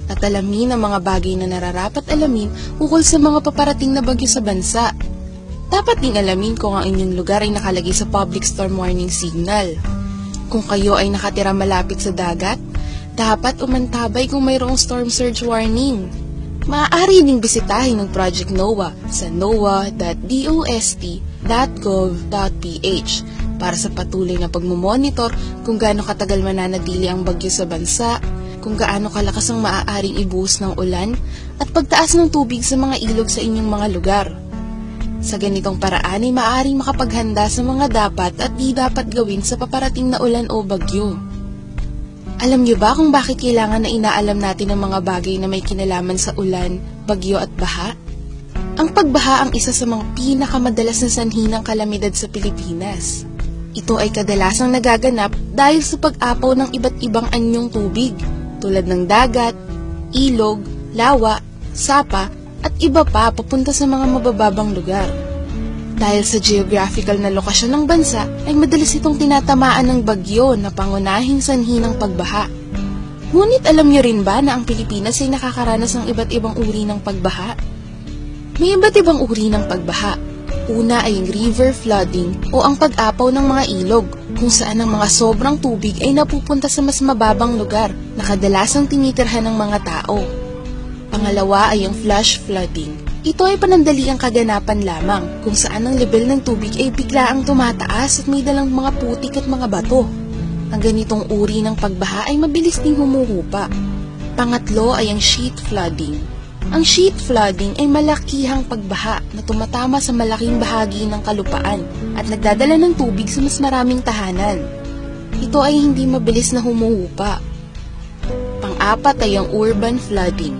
at alamin ang mga bagay na nararapat alamin ukol sa mga paparating na bagyo sa bansa. Dapat ding alamin kung ang inyong lugar ay nakalagay sa public storm warning signal. Kung kayo ay nakatira malapit sa dagat, dapat umantabay kung mayroong storm surge warning. Maaari ding bisitahin ang Project NOAA sa noaa.dostv.gov.ph para sa patuloy na pagmumonitor kung gaano katagal mananatili ang bagyo sa bansa, kung gaano kalakas ang maaaring ibuhos ng ulan, at pagtaas ng tubig sa mga ilog sa inyong mga lugar. Sa ganitong paraan ay maaaring makapaghanda sa mga dapat at di dapat gawin sa paparating na ulan o bagyo. Alam niyo ba kung bakit kailangan na inaalam natin ang mga bagay na may kinalaman sa ulan, bagyo at baha? Ang pagbaha ang isa sa mga pinakamadalas na sanhi ng kalamidad sa Pilipinas. Ito ay kadalasang nagaganap dahil sa pag-apaw ng iba't ibang anyong tubig, tulad ng dagat, ilog, lawa, sapa, at iba pa papunta sa mga mabababang lugar. Dahil sa geographical na lokasyon ng bansa, ay madalas itong tinatamaan ng bagyo na pangunahing sanhi ng pagbaha. Ngunit alam niyo rin ba na ang Pilipinas ay nakakaranas ng iba't ibang uri ng pagbaha? May iba't ibang uri ng pagbaha. Una ay ang river flooding o ang pag-apaw ng mga ilog, kung saan ang mga sobrang tubig ay napupunta sa mas mababang lugar na kadalasang tinitirhan ng mga tao. Pangalawa ay ang flash flooding. Ito ay panandaliang kaganapan lamang kung saan ang level ng tubig ay biglaang tumataas at may dalang mga putik at mga bato. Ang ganitong uri ng pagbaha ay mabilis ding humuhupa. Pangatlo ay ang sheet flooding. Ang sheet flooding ay malakihang pagbaha na tumatama sa malaking bahagi ng kalupaan at nagdadala ng tubig sa mas maraming tahanan. Ito ay hindi mabilis na humuhupa. Pang-apat ay ang urban flooding.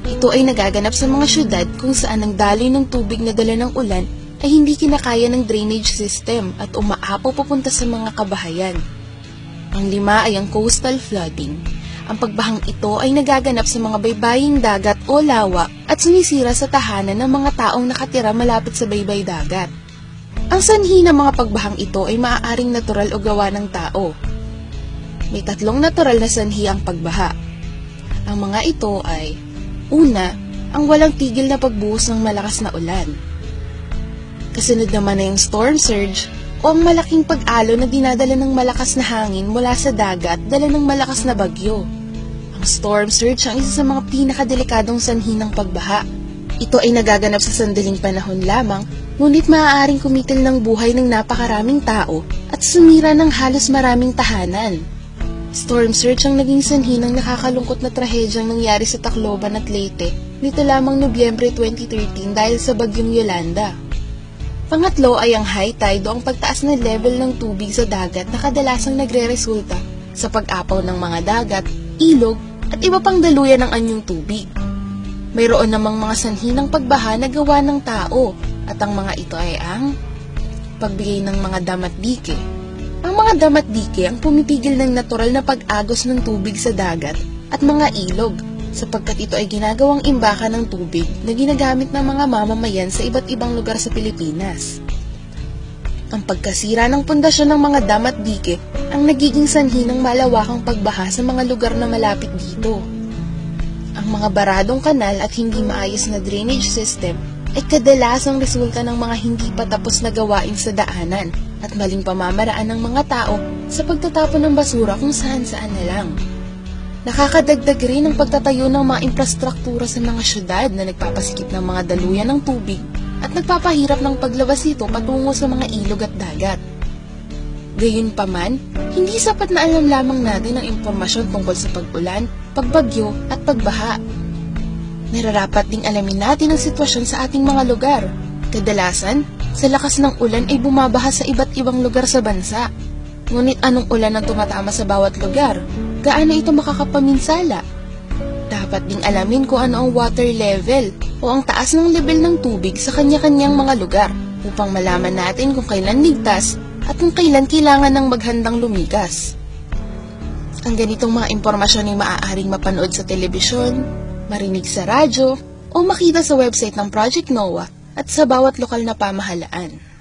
Ito ay nagaganap sa mga syudad kung saan ang daloy ng tubig na dala ng ulan ay hindi kinakaya ng drainage system at umaapaw papunta sa mga kabahayan. Pang-lima ay ang coastal flooding. Ang pagbahang ito ay nagaganap sa mga baybaying dagat o lawa at sumisira sa tahanan ng mga taong nakatira malapit sa baybay dagat. Ang sanhi ng mga pagbahang ito ay maaaring natural o gawa ng tao. May tatlong natural na sanhi ang pagbaha. Ang mga ito ay: una, ang walang tigil na pagbuhos ng malakas na ulan. Kasunod naman ay ang storm surge o ang malaking pag-alo na dinadala ng malakas na hangin mula sa dagat dala ng malakas na bagyo. Ang storm surge ang isa sa mga pinakadelikadong sanhi ng pagbaha. Ito ay nagaganap sa sandaling panahon lamang, ngunit maaaring kumitil ng buhay ng napakaraming tao at sumira ng halos maraming tahanan. Storm surge ang naging sanhi ng nakakalungkot na trahedyang nangyari sa Tacloban at Leyte nito lamang Nobyembre 2013 dahil sa bagyong Yolanda. Pangatlo ay ang high tide o ang pagtaas na level ng tubig sa dagat na kadalasang nagre-resulta sa pag-apaw ng mga dagat, ilog, at iba pang daluyan ng anyong tubig. Mayroon namang mga sanhi ng pagbaha na gawa ng tao at ang mga ito ay ang pagbigay ng mga dam at dike. Ang mga dam at dike ang pumipigil ng natural na pag-agos ng tubig sa dagat at mga ilog, sapagkat ito ay ginagawang imbakan ng tubig na ginagamit ng mga mamamayan sa iba't ibang lugar sa Pilipinas. Ang pagkasira ng pundasyon ng mga dam at dike ang nagiging sanhi ng malawakang pagbaha sa mga lugar na malapit dito. Ang mga baradong kanal at hindi maayos na drainage system ay kadalasang resulta ng mga hindi pa tapos na gawain sa daanan at maling pamamaraan ng mga tao sa pagtatapon ng basura kung saan-saan na lang. Nakakadagdag rin ang pagtatayo ng mga infrastruktura sa mga syudad na nagpapasikip ng mga daluyan ng tubig at nagpapahirap ng paglabas ito patungo sa mga ilog at dagat. Gayunpaman, hindi sapat na alam lamang natin ang impormasyon tungkol sa pag-ulan, pagbagyo at pagbaha. Nararapat ding alamin natin ang sitwasyon sa ating mga lugar. Kadalasan, sa lakas ng ulan ay bumabaha sa iba't ibang lugar sa bansa. Ngunit anong ulan ang tumatama sa bawat lugar? Gaano ito makakapaminsala? Dapat ding alamin kung ano ang water level o ang taas ng level ng tubig sa kanya-kanyang mga lugar upang malaman natin kung kailan ligtas at kung kailan kailangan ng maghandang lumigas. Ang ganitong mga impormasyon ay maaaring mapanood sa telebisyon, marinig sa radyo, o makita sa website ng Project NOAA at sa bawat lokal na pamahalaan.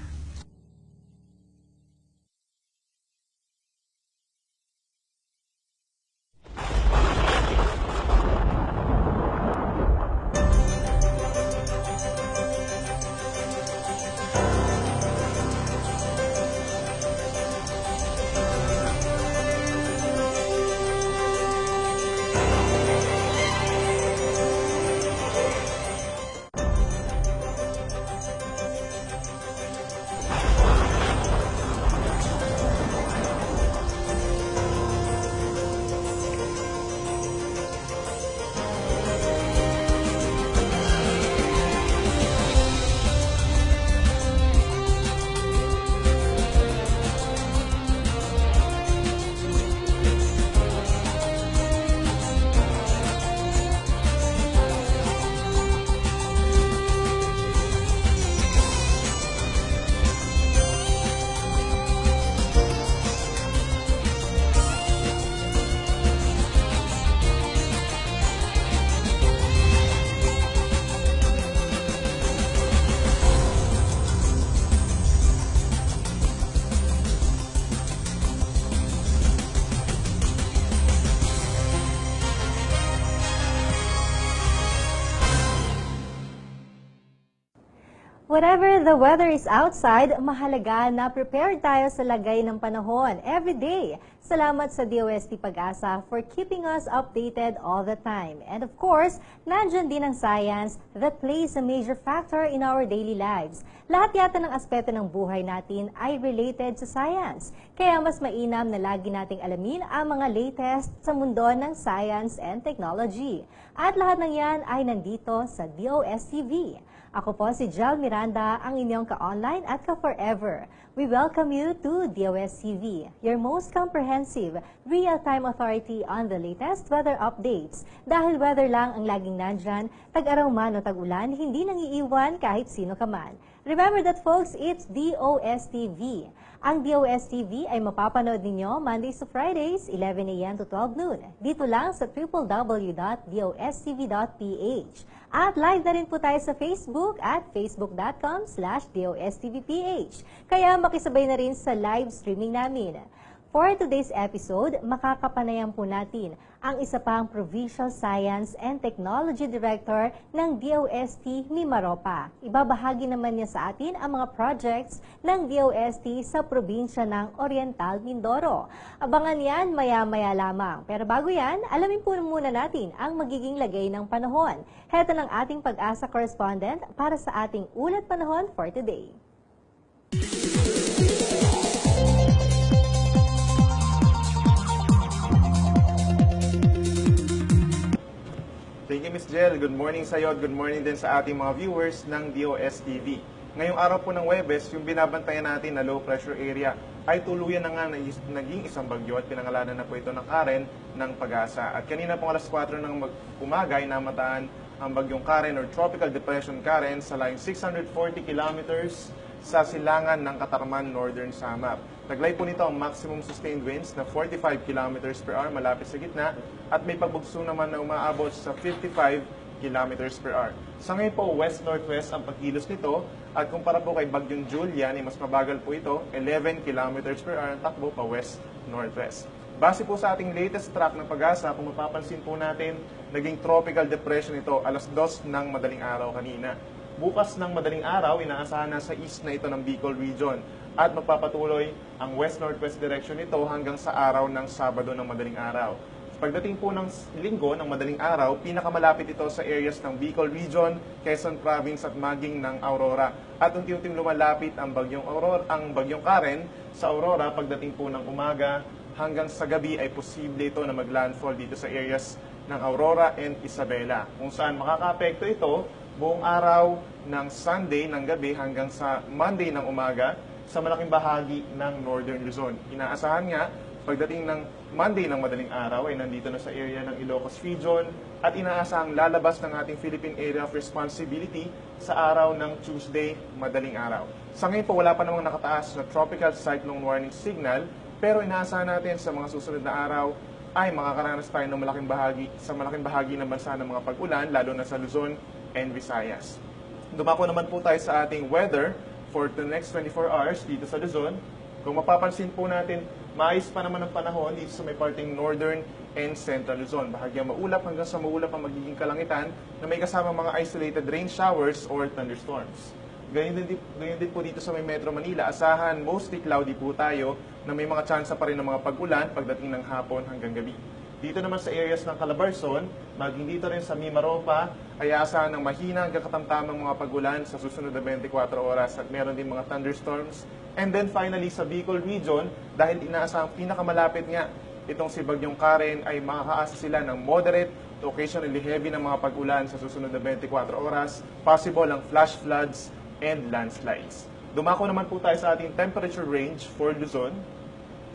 Whatever the weather is outside, mahalaga na prepared tayo sa lagay ng panahon every day. Salamat sa DOST Pag-asa for keeping us updated all the time. And of course, nandyan din ang science that plays a major factor in our daily lives. Lahat yata ng aspeto ng buhay natin ay related sa science. Kaya mas mainam na lagi nating alamin ang mga latest sa mundo ng science and technology. At lahat ng yan ay nandito sa DOSTv. Ako po si Jel Miranda, ang inyong ka-online at ka-forever. We welcome you to DOSTv, your most comprehensive, real-time authority on the latest weather updates. Dahil weather lang ang laging nandyan, tag-araw man o tag-ulan, hindi nangiiwan kahit sino ka man. Remember that folks, it's DOSTv. Ang DOSTv ay mapapanood ninyo Mondays to Fridays, 11 a.m. to 12 noon. Dito lang sa www.dostv.ph. At live na rin po tayo sa Facebook at facebook.com/DOSTVPH. Kaya makisabay na rin sa live streaming namin. For today's episode, makakapanayan po natin ang isa pang Provincial Science and Technology Director ng DOST Mimaropa. Ibabahagi naman niya sa atin ang mga projects ng DOST sa probinsya ng Oriental Mindoro. Abangan yan maya-maya lamang. Pero bago yan, alamin po muna natin ang magiging lagay ng panahon. Heto ng ating Pag-asa correspondent para sa ating ulat panahon for today. Thank you, Ms. Jel. Good morning sa iyo at good morning din sa ating mga viewers ng DOSTv. Ngayong araw po ng Webes, yung binabantayan natin na low pressure area ay tuluyan na nga naging isang bagyo at pinangalanan na po ito ng Karen ng Pag-asa. At kanina pong alas 4 ng umaga ay namataan ang bagyong Karen or Tropical Depression Karen sa layong 640 kilometers sa silangan ng Katarman, Northern Samar. Taglay po nito ang maximum sustained winds na 45 kilometers per hour malapit sa gitna at may pagbugso naman na umaabot sa 55 kilometers per hour. Sa ngayon po, west-northwest ang pagkilos nito at kumpara po kay bagyong Julian, mas mabagal po ito, 11 kilometers per hour ang takbo pa west-northwest. Base po sa ating latest track ng Pag-asa, kung mapapansin po natin, naging tropical depression ito alas 2 ng madaling araw kanina. Bukas ng madaling araw, inaasahan na sa east na ito ng Bicol region at magpapatuloy ang west-northwest direction nito hanggang sa araw ng Sabado ng madaling araw. Pagdating po ng linggo ng madaling araw, pinakamalapit ito sa areas ng Bicol region, Quezon province at maging ng Aurora. At unti-unting lumalapit ang bagyong Karen sa Aurora pagdating po ng umaga hanggang sa gabi ay posible ito na maglandfall dito sa areas ng Aurora and Isabela. Kung saan makakaapekto ito buong araw ng Sunday ng gabi hanggang sa Monday ng umaga sa malaking bahagi ng Northern Luzon. Inaasahan nga, pagdating ng Monday ng madaling araw ay nandito na sa area ng Ilocos Region at inaasahang lalabas ng ating Philippine Area of Responsibility sa araw ng Tuesday madaling araw. Sa ngayon po wala pa namang nakataas na tropical cyclone warning signal, pero inaasahan natin sa mga susunod na araw ay makakaranas tayo ng malaking bahagi ng bansa ng mga pag-ulan, lalo na sa Luzon and Visayas. Dumako naman po tayo sa ating weather for the next 24 hours dito sa Luzon. Kung mapapansin po natin, maayos pa naman ang panahon dito sa may parting Northern and Central Luzon. Bahagyang maulap hanggang sa maulap ang magiging kalangitan na may kasama mga isolated rain showers or thunderstorms. Ganyan din po dito sa may Metro Manila, asahan mostly cloudy po tayo na may mga tsansa pa rin ng mga pag-ulan pagdating ng hapon hanggang gabi. Dito naman sa areas ng Calabarzon, maging dito rin sa Mimaropa, ay aasahan ng mahina hanggang katamtamang mga pag-ulan sa susunod na 24 oras at meron din mga thunderstorms. And then finally sa Bicol Region, dahil inaasahang pinakamalapit nga itong si Bagyong Karen, ay makakaasa sila ng moderate to occasionally heavy na mga pag-ulan sa susunod na 24 oras, possible ang flash floods and landslides. Dumako naman po tayo sa ating temperature range for Luzon.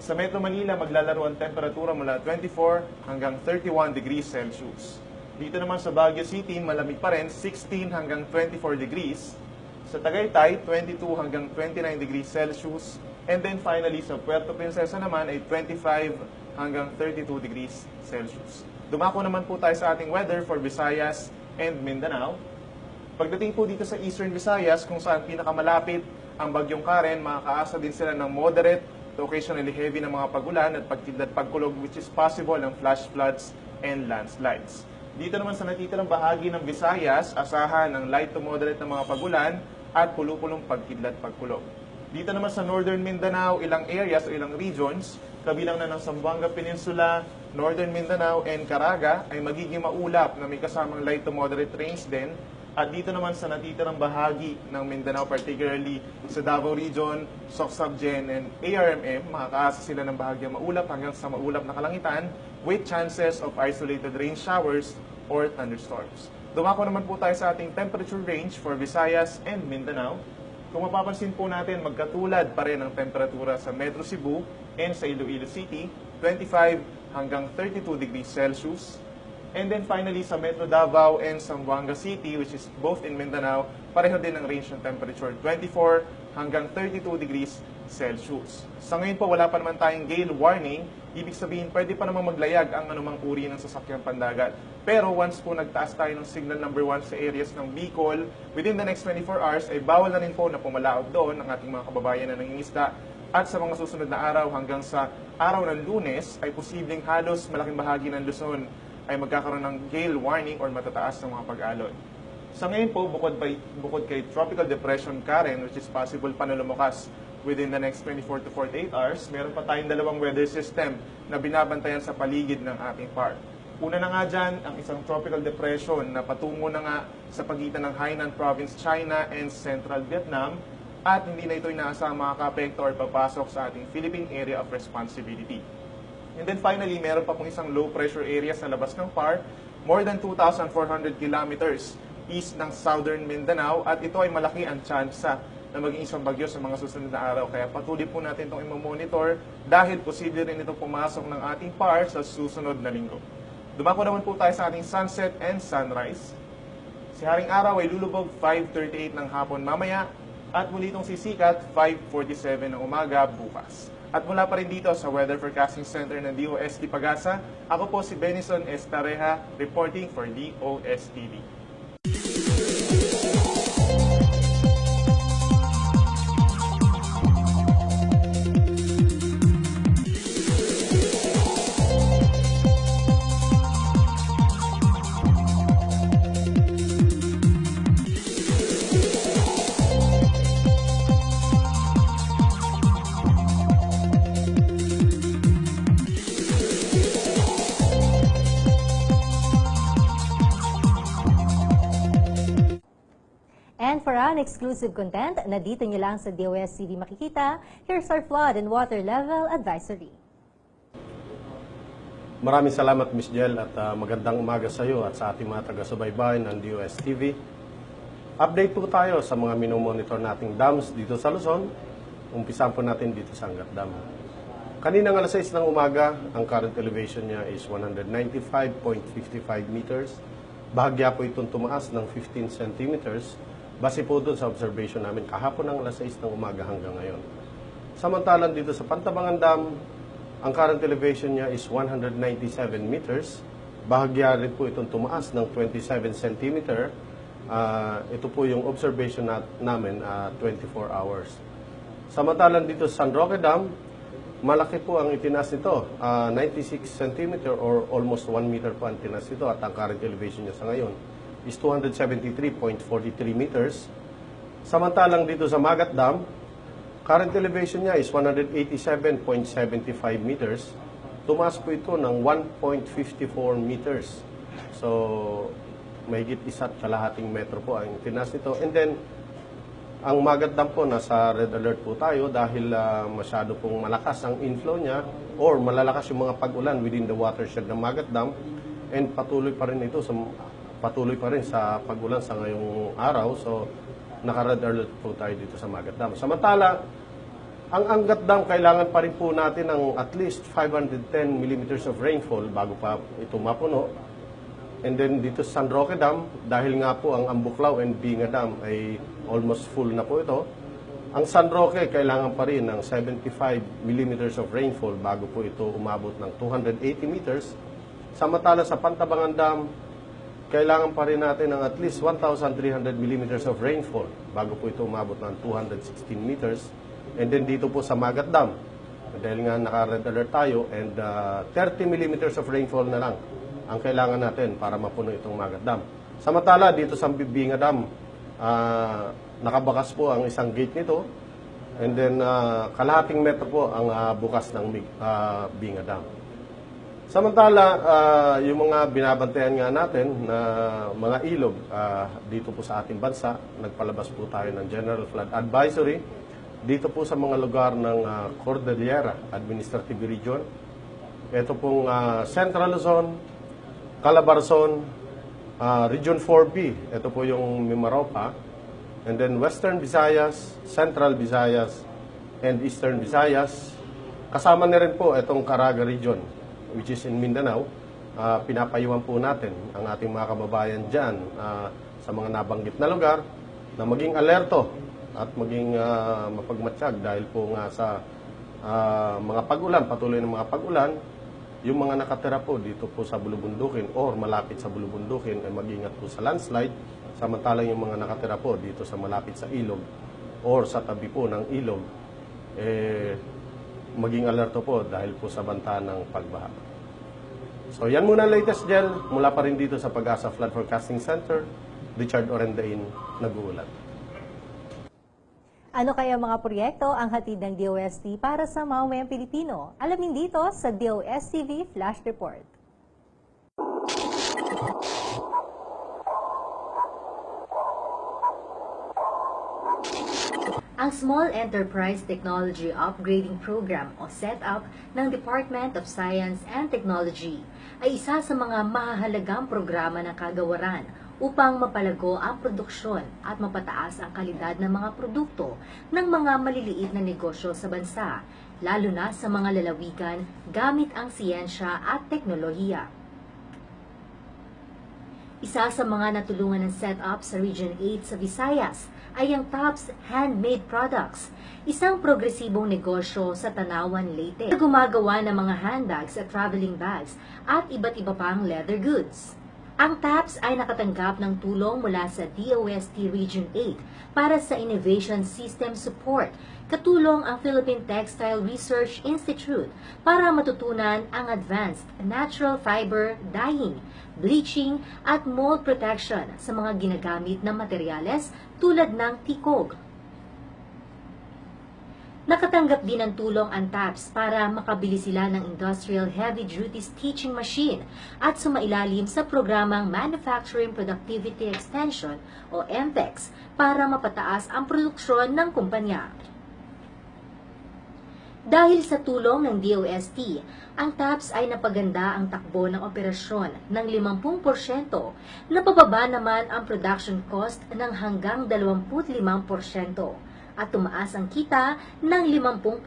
Sa Metro Manila, maglalaro ang temperatura mula 24 hanggang 31 degrees Celsius. Dito naman sa Baguio City, malamig pa rin, 16 hanggang 24 degrees. Sa Tagaytay, 22 hanggang 29 degrees Celsius. And then finally, sa Puerto Princesa naman ay 25 hanggang 32 degrees Celsius. Dumako naman po tayo sa ating weather for Visayas and Mindanao. Pagdating po dito sa Eastern Visayas, kung saan pinakamalapit ang Bagyong Karen, makakaasa din sila ng moderate to occasionally heavy na mga pag-ulan at pagkidlat pagkulog, which is possible ang flash floods and landslides. Dito naman sa natitirang bahagi ng Visayas, asahan ng light to moderate na mga pag-ulan at pulupulong pagkidlat pagkulog. Dito naman sa Northern Mindanao, ilang areas o ilang regions, kabilang na ng Zamboanga Peninsula, Northern Mindanao, and Caraga, ay magiging maulap na may kasamang light to moderate rains din. At dito naman sa natitirang bahagi ng Mindanao, particularly sa Davao Region, Soc-Sabgen, and ARMM, makakaasa sila ng bahagyang maulap hanggang sa maulap na kalangitan with chances of isolated rain showers or thunderstorms. Dumako naman po tayo sa ating temperature range for Visayas and Mindanao. Kung mapapansin po natin, magkatulad pa rin ang temperatura sa Metro Cebu and sa Iloilo City, 25 hanggang 32 degrees Celsius. And then finally, sa Metro Davao and Zamboanga City, which is both in Mindanao, pareho din ang range ng temperature, 24 hanggang 32 degrees Celsius. Sa ngayon po, wala pa naman tayong gale warning. Ibig sabihin, pwede pa namang maglayag ang anumang uri ng sasakyang pandagat. Pero once po nagtaas tayo ng signal number 1 sa areas ng Bicol, within the next 24 hours, ay bawal na rin po na pumalaot doon ang ating mga kababayan na nangingisda. At sa mga susunod na araw hanggang sa araw ng Lunes, ay posibleng halos malaking bahagi ng Luzon ay magkakaroon ng gale warning or matataas ng mga pag-alon. Sa ngayon po, bukod kay Tropical Depression Karen, which is possible pa na lumakas within the next 24 to 48 hours, meron pa tayong dalawang weather system na binabantayan sa paligid ng ating park. Una na nga dyan, ang isang tropical depression na patungo na nga sa pagitan ng Hainan Province, China and Central Vietnam, at hindi na ito inaasang makaka-apekto or papasok sa ating Philippine Area of Responsibility. And then finally, meron pa pong isang low pressure area sa labas ng park, more than 2,400 kilometers east ng Southern Mindanao, at ito ay malaki ang tsansa na maging isang bagyo sa mga susunod na araw. Kaya patuloy po natin itong i-monitor dahil posible rin itong pumasok ng ating park sa susunod na linggo. Dumako naman po tayo sa ating sunset and sunrise. Si Haring Araw ay lulubog 5:38 ng hapon mamaya at muli itong sisikat 5:47 ng umaga bukas. At mula pa rin dito sa Weather Forecasting Center ng DOST Pag-asa, ako po si Benison Estareja, reporting for DOSTv. And for exclusive content na dito nyo lang sa DOSTv makikita, here's our flood and water level advisory. Maraming salamat, Miss Jel, at magandang umaga sa iyo at sa ating mga taga-subaybay ng DOSTv. Update po tayo sa mga minomonitor nating dams dito sa Luzon Umpisan po natin dito sa Angat Dam. Kaninang alas 6 ng umaga, ang current elevation niya is 195.55 meters. Bahagya po itong tumaas ng 15 centimeters. Base po doon sa observation namin kahapon ng alas 6 ng umaga hanggang ngayon. Samantalang dito sa Pantabangan Dam, ang current elevation niya is 197 meters. Bahagya rin po itong tumaas ng 27 centimeter. Ito po yung observation namin 24 hours. Samantalang dito sa San Roque Dam, malaki po ang itinaas nito. 96 centimeter or almost 1 meter po ang itinaas nito at ang current elevation niya sa ngayon is 273.43 meters. Samantalang dito sa Magat Dam, current elevation niya is 187.75 meters. Tumaas po ito ng 1.54 meters. So, mahigit 1.5 metro po ang itinaas nito. And then, ang Magat Dam po, nasa red alert po tayo dahil masyado pong malakas ang inflow niya or malalakas yung mga pag-ulan within the watershed ng Magat Dam and patuloy pa rin sa pag-ulan sa ngayong araw. So, naka-red alert po tayo dito sa Magat Dam. Samantala, ang Angat Dam, kailangan pa rin po natin ng at least 510 millimeters of rainfall bago pa ito mapuno. And then dito sa San Roque Dam, dahil nga po ang Ambuklao and Binga Dam ay almost full na po ito, ang San Roque kailangan pa rin ng 75 millimeters of rainfall bago po ito umabot ng 280 meters. Samantala sa Pantabangan Dam, kailangan pa rin natin ng at least 1,300 millimeters of rainfall bago po ito umabot ng 216 meters. And then dito po sa Magat Dam, dahil nga naka-red alert tayo, and 30 millimeters of rainfall na lang ang kailangan natin para mapuno itong Magat Dam. Samantala, dito sa Binga Dam, nakabakas po ang isang gate nito. And then, kalahating metro po ang bukas ng Binga Dam. Samantala, yung mga binabantayan nga natin na mga ilog dito po sa ating bansa, nagpalabas po tayo ng General Flood Advisory dito po sa mga lugar ng Cordillera Administrative Region. Ito pong Central Luzon, Calabarzon, Region 4B, ito po yung Mimaropa, and then Western Visayas, Central Visayas, and Eastern Visayas. Kasama na rin po itong Caraga Region, which is in Mindanao. Pinapayuhan po natin ang ating mga kababayan dyan sa mga nabanggit na lugar na maging alerto at maging mapagmatsyag dahil po nga sa mga pag-ulan, patuloy ng mga pag-ulan. Yung mga nakatira po dito po sa bulubundukin or malapit sa bulubundukin ay mag-ingat po sa landslide. Samantalang yung mga nakatira po dito sa malapit sa ilog or sa tabi po ng ilog, maging alerto po dahil po sa banta ng pagbaha. So yan muna ang latest gel. Mula pa rin dito sa Pag-asa Flood Forecasting Center, Richard Orendain, nag-uulat. Ano kaya mga proyekto ang hatid ng DOST para sa mamamayang Pilipino? Alamin dito sa DOSTv Flash Report. Ang Small Enterprise Technology Upgrading Program o SETUP ng Department of Science and Technology ay isa sa mga mahahalagang programa ng kagawaran upang mapalago ang produksyon at mapataas ang kalidad ng mga produkto ng mga maliliit na negosyo sa bansa, lalo na sa mga lalawigan gamit ang siyensya at teknolohiya. Isa sa mga natulungan ng setup sa Region 8 sa Visayas ay ang TOPS Handmade Products, isang progresibong negosyo sa Tanawan, Leyte, na gumagawa ng mga handbags at traveling bags at iba't iba pang leather goods. Ang TOPS ay nakatanggap ng tulong mula sa DOST Region 8 para sa Innovation System Support, katulong ang Philippine Textile Research Institute para matutunan ang advanced natural fiber dyeing, bleaching at mold protection sa mga ginagamit na materyales tulad ng tikog. Nakatanggap din ng tulong ang TAPS para makabili sila ng Industrial Heavy Duty Stitching Machine at sumailalim sa programang Manufacturing Productivity Extension o MPEX para mapataas ang produksyon ng kumpanya. Dahil sa tulong ng DOST, ang TAPS ay napaganda ang takbo ng operasyon ng 50%, napababa naman ang production cost ng hanggang 25%. at tumaas ang kita ng 50%.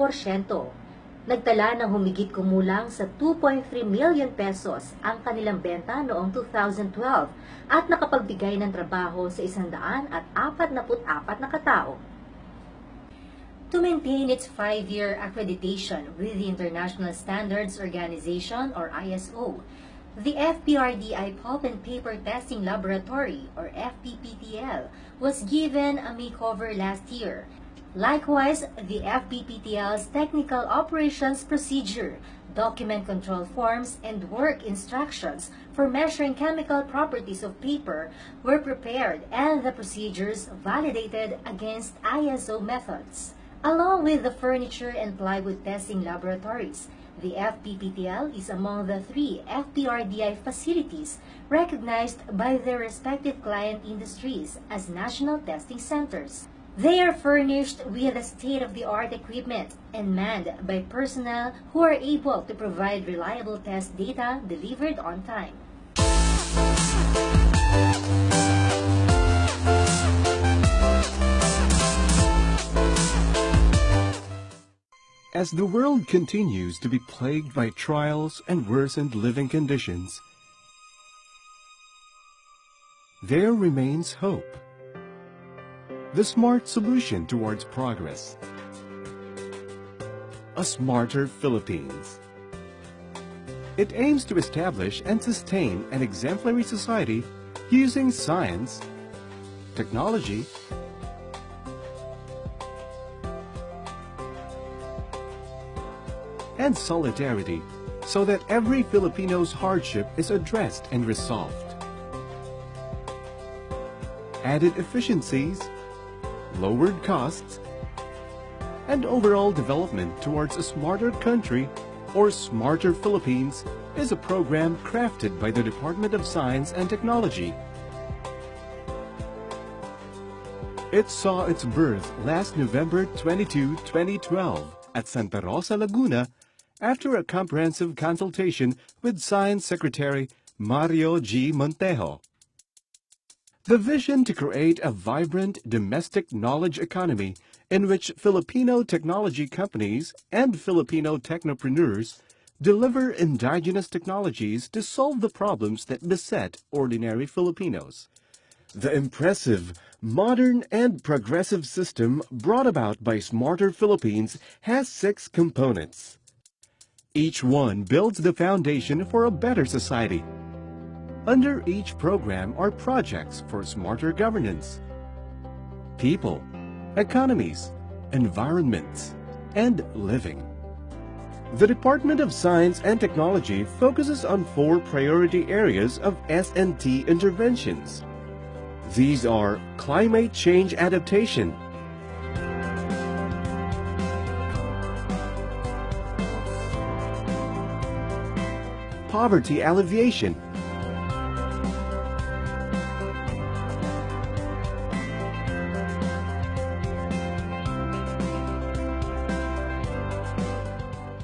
Nagtala ng humigit kumulang sa 2.3 million pesos ang kanilang benta noong 2012 at nakapagbigay ng trabaho sa 144 na katao. To maintain its 5-year accreditation with the International Standards Organization or ISO, the FPRDI Pulp and Paper Testing Laboratory or FPPTL was given a makeover last year. Likewise, the FPPTL's Technical Operations Procedure, Document Control Forms, and Work Instructions for measuring chemical properties of paper were prepared and the procedures validated against ISO methods. Along with the furniture and plywood testing laboratories, the FPPTL is among the 3 FPRDI facilities recognized by their respective client industries as national testing centers. They are furnished with state-of-the-art equipment and manned by personnel who are able to provide reliable test data delivered on time. As the world continues to be plagued by trials and worsened living conditions, there remains hope. The smart solution towards progress. A smarter Philippines. It aims to establish and sustain an exemplary society using science, technology, and solidarity so that every Filipino's hardship is addressed and resolved. Added efficiencies, lowered costs, and overall development towards a smarter country or smarter Philippines is a program crafted by the Department of Science and Technology. It saw its birth last November 22, 2012 at Santa Rosa, Laguna after a comprehensive consultation with Science Secretary Mario G. Montejo. The vision to create a vibrant domestic knowledge economy in which Filipino technology companies and Filipino technopreneurs deliver indigenous technologies to solve the problems that beset ordinary Filipinos. The impressive, modern, and progressive system brought about by Smarter Philippines has 6 components. Each one builds the foundation for a better society. Under each program are projects for smarter governance, people, economies, environments, and living. The Department of Science and Technology focuses on 4 priority areas of S&T interventions. These are climate change adaptation, poverty alleviation,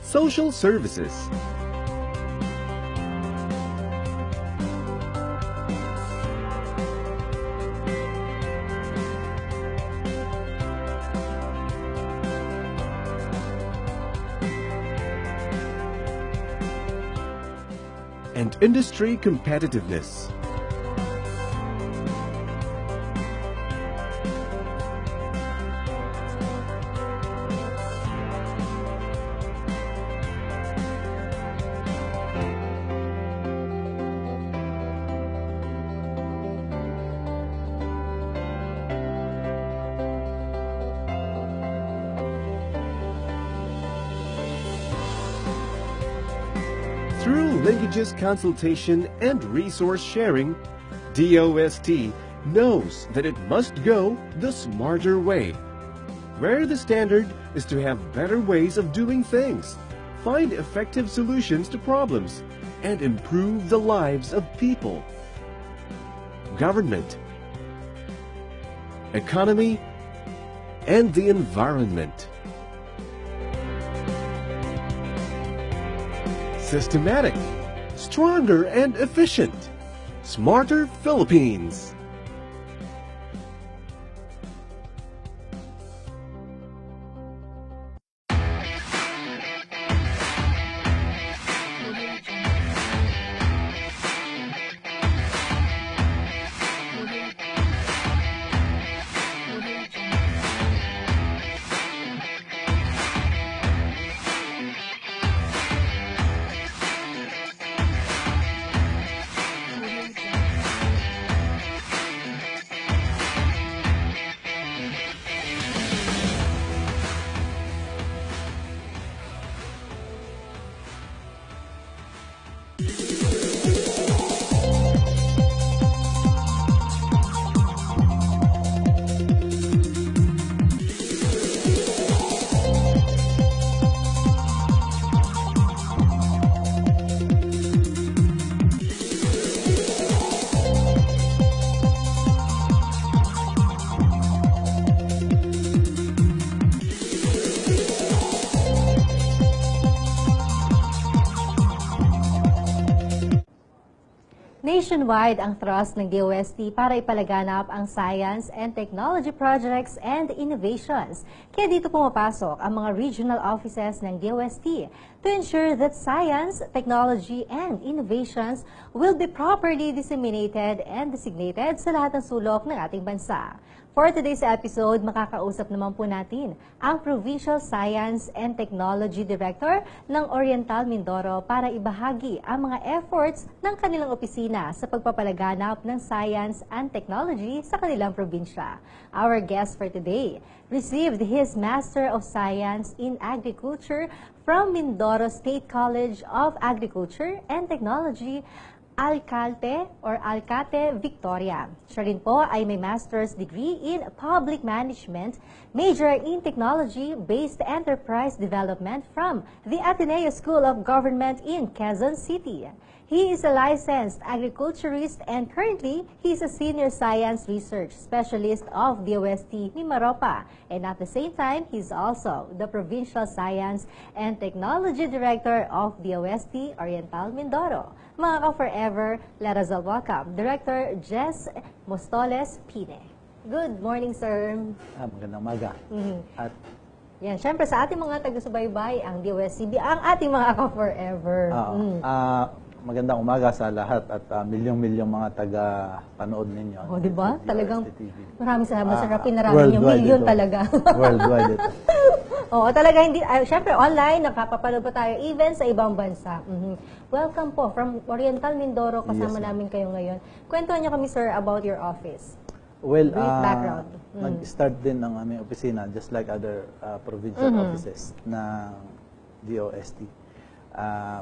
social services, and industry competitiveness. Through linkages consultation and resource sharing, DOST knows that it must go the smarter way, where the standard is to have better ways of doing things, find effective solutions to problems, and improve the lives of people. Government, economy, and the environment. Systematic, stronger and efficient. Smarter Philippines. Nationwide ang thrust ng DOST para ipalaganap ang science and technology projects and innovations. Kaya dito pumapasok ang mga regional offices ng DOST to ensure that science, technology, and innovations will be properly disseminated and designated sa lahat ng sulok ng ating bansa. For today's episode, makakausap naman po natin ang Provincial Science and Technology Director ng Oriental Mindoro para ibahagi ang mga efforts ng kanilang opisina sa pagpapalaganap ng science and technology sa kanilang probinsya. Our guest for today received his Master of Science in Agriculture from Mindoro State College of Agriculture and Technology, Alcate Victoria. Siya rin po ay may master's degree in public management, major in technology-based enterprise development from the Ateneo School of Government in Quezon City. He is a licensed agriculturist and currently he is a senior science research specialist of DOST Mimaropa. And at the same time, he's also the Provincial Science and Technology Director of DOST Oriental Mindoro. Mga ka-forever, let us all welcome Director Jess Mostoles Pine. Good morning, sir. Magandang umaga. At yan, syempre sa ating mga taga-subaybay, ang DOSTv, ang ating mga ka-forever. Magandang umaga sa lahat at milyong-milyong mga taga-panood ninyo. Oh, di ba? Talagang maraming salamat sa rapin na yung worldwide milyon ito. talaga. Worldwide ito. Oo, talaga hindi. Syempre online, nakapapanood pa tayo even sa ibang bansa. Welcome po from Oriental Mindoro. Kasama namin kayo ngayon. Kwentuhan niyo kami, sir, about your office. Well, brief background. Nag-start din ang aming opisina just like other provincial offices ng DOST.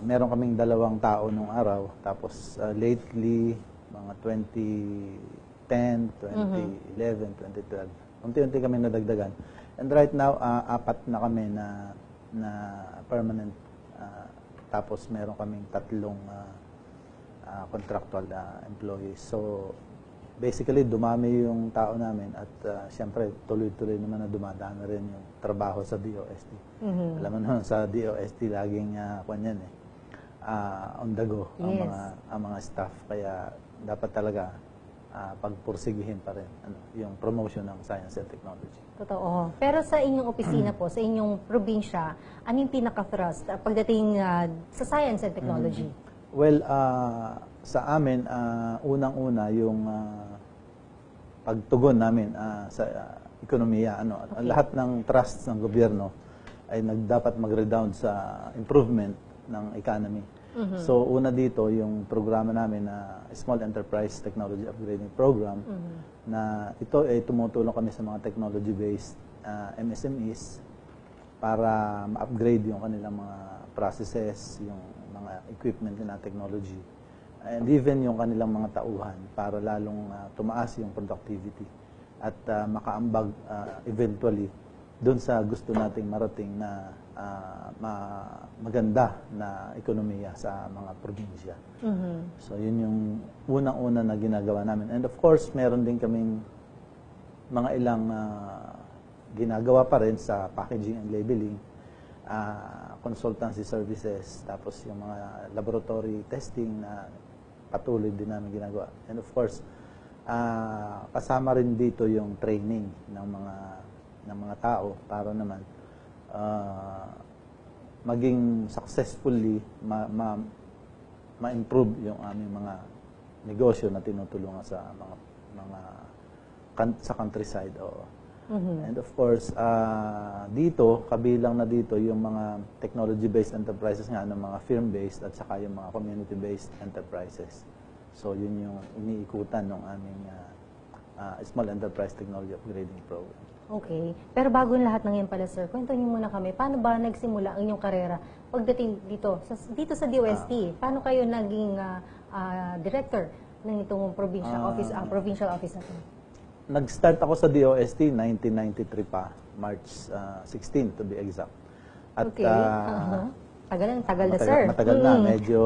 Meron kaming 2 tao nung araw. Tapos lately, mga 2010, 2011, 2012, unti-unti kami nadagdagan. And right now, 4 na kami na permanent. Tapos meron kaming 3 contractual employees. So, basically, dumami yung tao namin at siyempre, tuloy-tuloy naman na dumadaan na rin yung trabaho sa DOST. Alam mo naman, sa DOST, laging yan on the go ang mga staff. Kaya dapat talaga pagpursigihin pa rin yung promotion ng science and technology. Totoo. Pero sa inyong opisina po, sa inyong probinsya, ano yung pinaka-thrust pagdating sa science and technology? Well, sa amin, unang-una yung pagtugon namin sa ekonomiya. Lahat ng trusts ng gobyerno ay dapat mag-redound sa improvement ng economy. So, una dito, yung programa namin na Small Enterprise Technology Upgrading Program, na ito ay tumutulong kami sa mga technology-based MSMEs para ma-upgrade yung kanilang mga processes, yung mga equipment na technology, and even yung kanilang mga tauhan para lalong tumaas yung productivity at makaambag eventually doon sa gusto nating marating na maganda na ekonomiya sa mga probinsya. So yun yung unang-una na ginagawa namin. And of course, meron din kaming mga ilang ginagawa pa rin sa packaging and labeling, consultancy services, tapos yung mga laboratory testing na patuloy din namin ginagawa. And of course, kasama rin dito yung training ng mga tao para naman maging successfully ma-improve yung aming mga negosyo na tinutulungan sa sa countryside. And of course, dito, kabilang na dito yung mga technology-based enterprises nga, ng mga firm-based at saka yung mga community-based enterprises. So, yun yung iniikutan ng aming Small Enterprise Technology Upgrading Program. Okay. Pero bago lahat ng yan pala, sir, kwento niyo muna kami, paano ba nagsimula ang inyong karera pagdating dito sa DOST? Paano kayo naging director ng itong provincial office na ito? Nag-start ako sa DOST 1993 pa, March 16 to be exact. At, Tagal na, sir. Matagal na, medyo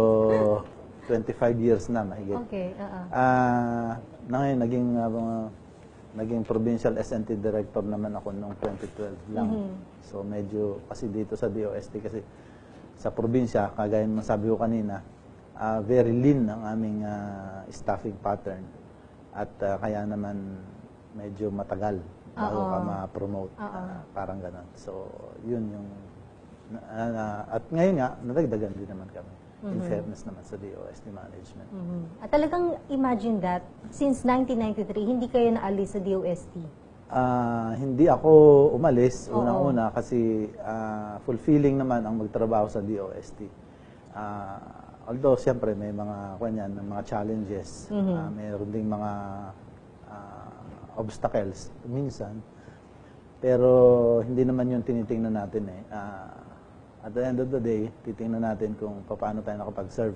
25 years na mahigit. Okay, Ngayon, naging provincial S&T director naman ako noong 2012 lang. So medyo, kasi dito sa DOST, kasi sa probinsya, kagaya ng sabi ko kanina, very lean ang aming staffing pattern at kaya naman medyo matagal bago ka ma-promote. Parang ganun. So, yun yung at ngayon nga, nadagdagan din naman kami. In fairness naman sa DOST management. At talagang imagine that, since 1993, hindi kayo naalis sa DOST? Hindi ako umalis, unang-una, kasi fulfilling naman ang magtrabaho sa DOST. Although, siyempre, may mga challenges, mayroon ding mga obstacles minsan, pero hindi naman yung tinitingnan natin at the end of the day, titingnan natin kung paano tayo nakapag-serve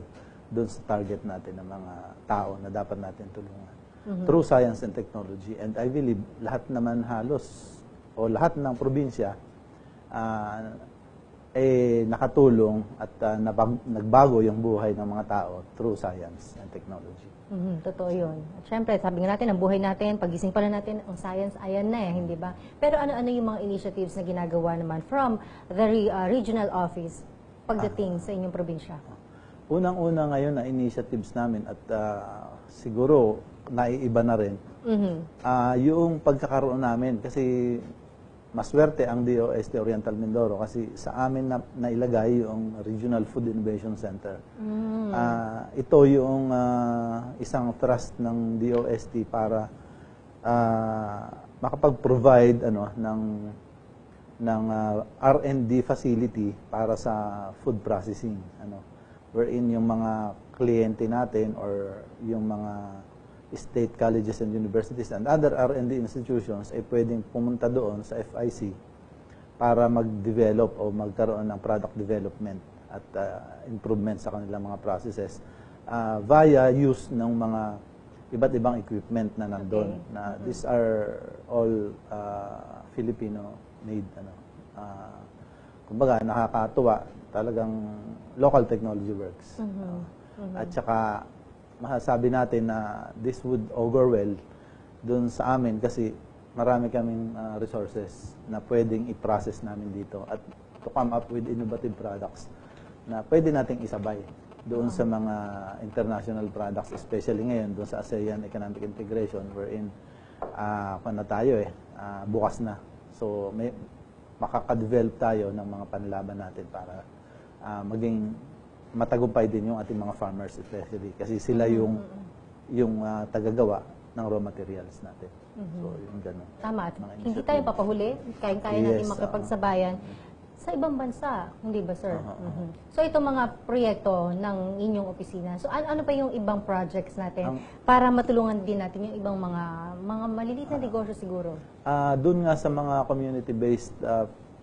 doon sa target natin ng mga tao na dapat natin tulungan. Through science and technology. And I believe lahat naman halos o lahat ng probinsya nakatulong at nagbago yung buhay ng mga tao through science and technology. Totoo yun. At syempre, sabi nga natin, ang buhay natin, pagising pala natin, ang science, ayan na hindi ba? Pero ano-ano yung mga initiatives na ginagawa naman from the regional office pagdating sa inyong probinsya? Unang-una ngayon na initiatives namin at siguro naiiba na rin, yung pagkakaroon namin kasi maswerte ang DOST Oriental Mindoro kasi sa amin nailagay yung Regional Food Innovation Center. Ito yung isang trust ng DOST para makapag-provide ng R&D facility para sa food processing. Wherein yung mga kliyente natin or yung mga state colleges and universities and other R&D institutions ay pwedeng pumunta doon sa FIC para mag-develop o magkaroon ng product development at improvement sa kanilang mga processes via use ng mga iba't ibang equipment na nandun. These are all Filipino made. Kumbaga, nakakatuwa. Talagang local technology works. At saka masasabi natin na this would augur well dun sa amin kasi marami kaming resources na pwedeng i-process namin dito at to come up with innovative products na pwede nating isabay doon sa mga international products, especially ngayon doon sa ASEAN Economic Integration wherein bukas na. So makaka-develop tayo ng mga panlaban natin para maging matagumpay din yung ating mga farmers especially kasi sila yung tagagawa ng raw materials natin. So, yung gano'n. Tama. Hindi tayo papahuli. Kaya natin makapagsabayan sa ibang bansa. Hindi ba, sir? So, itong mga proyekto ng inyong opisina. So, ano pa yung ibang projects natin para matulungan din natin yung ibang mga maliliit na negosyo siguro? Doon nga sa mga community-based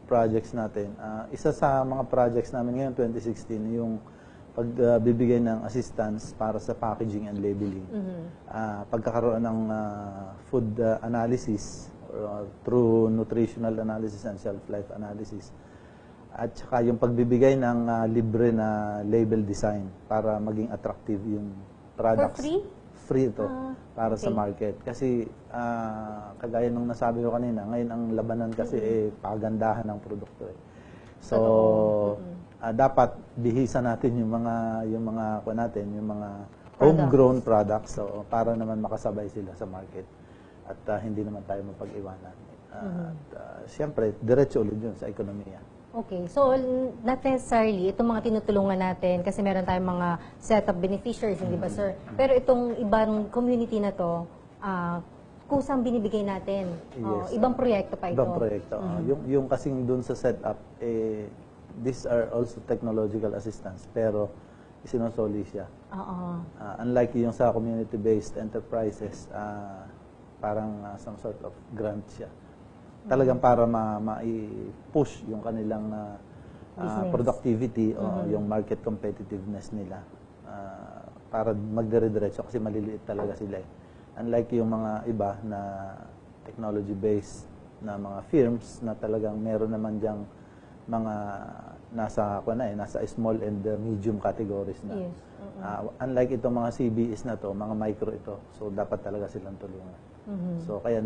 projects natin, isa sa mga projects namin ngayon, 2016, yung pagbibigay ng assistance para sa packaging and labeling. Pagkakaroon ng food analysis through nutritional analysis and shelf life analysis. At saka yung pagbibigay ng libre na label design para maging attractive yung products. For free? Free ito para sa market. Kasi kagaya nung nasabi ko kanina, ngayon ang labanan kasi pagandahan ng produkto. So, dapat bihisa natin yung mga homegrown products so para naman makasabay sila sa market at hindi naman tayo mapag-iwanan. Siyempre, diretso ulit yun sa ekonomiya. Okay. So, not necessarily, itong mga tinutulungan natin, kasi meron tayong mga set of beneficiaries, hindi ba, sir? Pero itong ibang community na to, kusang binibigay natin. Yes. Ibang proyekto pa ito. Ibang proyekto. Yung kasing dun sa setup, these are also technological assistance, pero isinosoli siya. Unlike yung sa community-based enterprises, parang some sort of grant siya. Talagang para ma-push yung kanilang productivity o yung market competitiveness nila para magdire-diretso kasi maliliit talaga sila. Unlike yung mga iba na technology-based na mga firms na talagang meron naman diyang mga nasa small and medium categories na. Yes. Unlike itong mga CBEs na to, mga micro ito. So, dapat talaga silang tulungan. So, kaya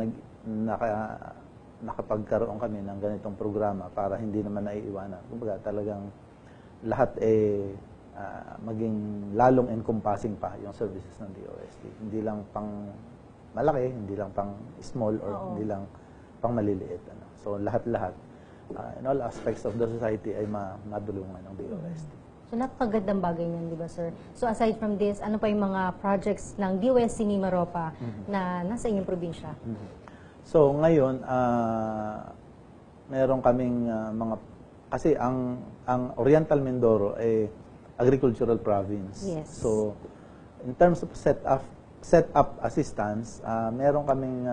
nakapagkaroon kami ng ganitong programa para hindi naman naiiwanan. Kumbaga, talagang lahat maging lalong encompassing pa yung services ng DOST. Hindi lang pang malaki, hindi lang pang small, or hindi lang pang maliliit. So lahat-lahat, in all aspects of the society ay madulungan ng DOST. So napakagandang bagay niyan, di ba, sir? So aside from this, ano pa yung mga projects ng DOST Mimaropa na nasa inyong probinsya? So ngayon, meron kaming mga, kasi ang Oriental Mindoro ay agricultural province. Yes. So in terms of set-up assistance, meron kaming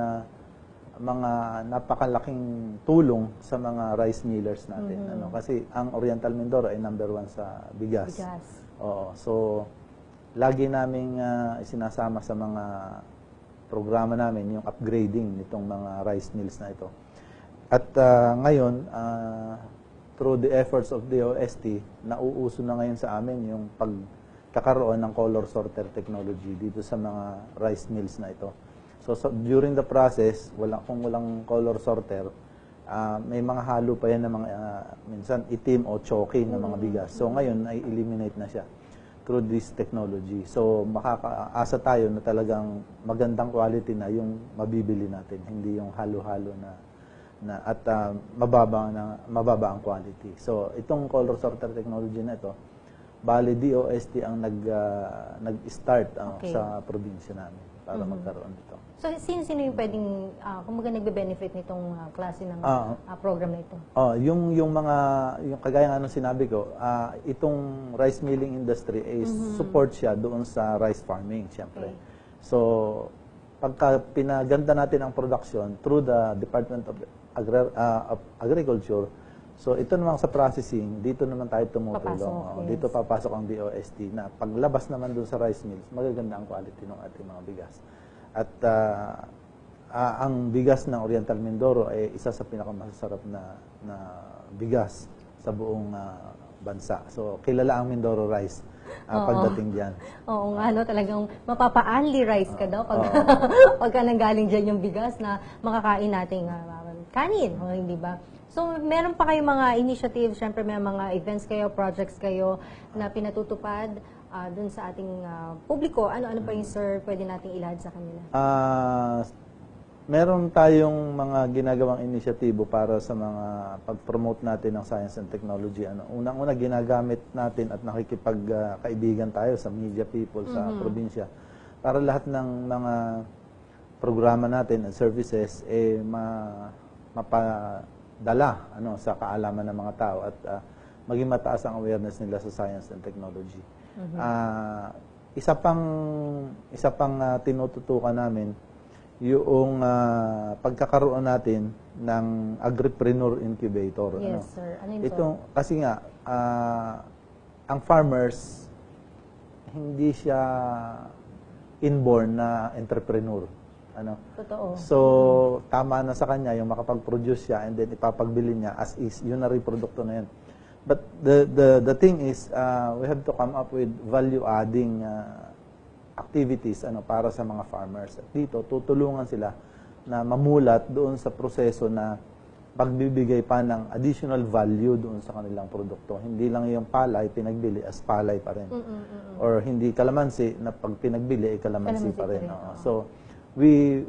mga napakalaking tulong sa mga rice millers natin. Kasi ang Oriental Mindoro ay number 1 sa bigas. Oo. So lagi naming isinasama sa mga programa namin yung upgrading nitong mga rice mills na ito. At ngayon, through the efforts of DOST, nauuso na ngayon sa amin yung pagkakaroon ng color sorter technology dito sa mga rice mills na ito. So during the process, kung walang color sorter, may mga halo pa yan na mga minsan itim o chalky na mga bigas. So ngayon ay eliminate na siya through this technology. So makakaasa tayo na talagang magandang quality na yung mabibili natin, hindi yung halo-halo at mababa ang quality. So itong color sorter technology na ito, bali DOST ang nag-start sa probinsya namin para magkaroon nito. So sino yung pwedeng kumbaga nagbe-benefit nitong klase ng program na ito? Yung kagaya nga ng sinabi ko, itong rice milling industry is support siya doon sa rice farming, siyempre. So pagka pinaganda natin ang production through the Department of Agriculture, so ito naman sa processing, dito naman tayo tumutulong. Dito papasok ang DOST na paglabas naman doon sa rice mills, magaganda ang quality ng ating mga bigas. At ang bigas ng Oriental Mindoro ay isa sa pinakamasarap na bigas sa buong bansa. So kilala ang Mindoro rice pagdating diyan. Oo nga, talagang mapapa-only rice ka daw pagka nanggaling dyan yung bigas na makakain nating kanin, hindi ba? So, meron pa kayong mga initiatives, syempre may mga events kayo, projects kayo na pinatutupad dun sa ating publiko. Ano pa yung, sir, pwede nating ilahad sa kanila? Meron tayong mga ginagawang inisyatibo para sa mga pag-promote natin ng science and technology. Unang-una, ginagamit natin at nakikipagkaibigan tayo sa media people sa probinsya para lahat ng mga programa natin and services mapadala sa kaalaman ng mga tao at maging mataas ang awareness nila sa science and technology. Isa pang tinututukan namin yung pagkakaroon natin ng agripreneur incubator. Yes, sir. Ano yun, ito? Kasi nga, ang farmers, hindi siya inborn na entrepreneur. Totoo. So, tama na sa kanya yung makapag-produce siya and then ipapagbili niya as is, yun na rin produkto na yun. But the thing is, we have to come up with value-adding activities para sa mga farmers. At dito, tutulungan sila na mamulat doon sa proseso na pagbibigay pa ng additional value doon sa kanilang produkto. Hindi lang yung palay, pinagbili as palay pa rin. Or hindi kalamansi, na pag pinagbili, kalamansi pa rin. So, we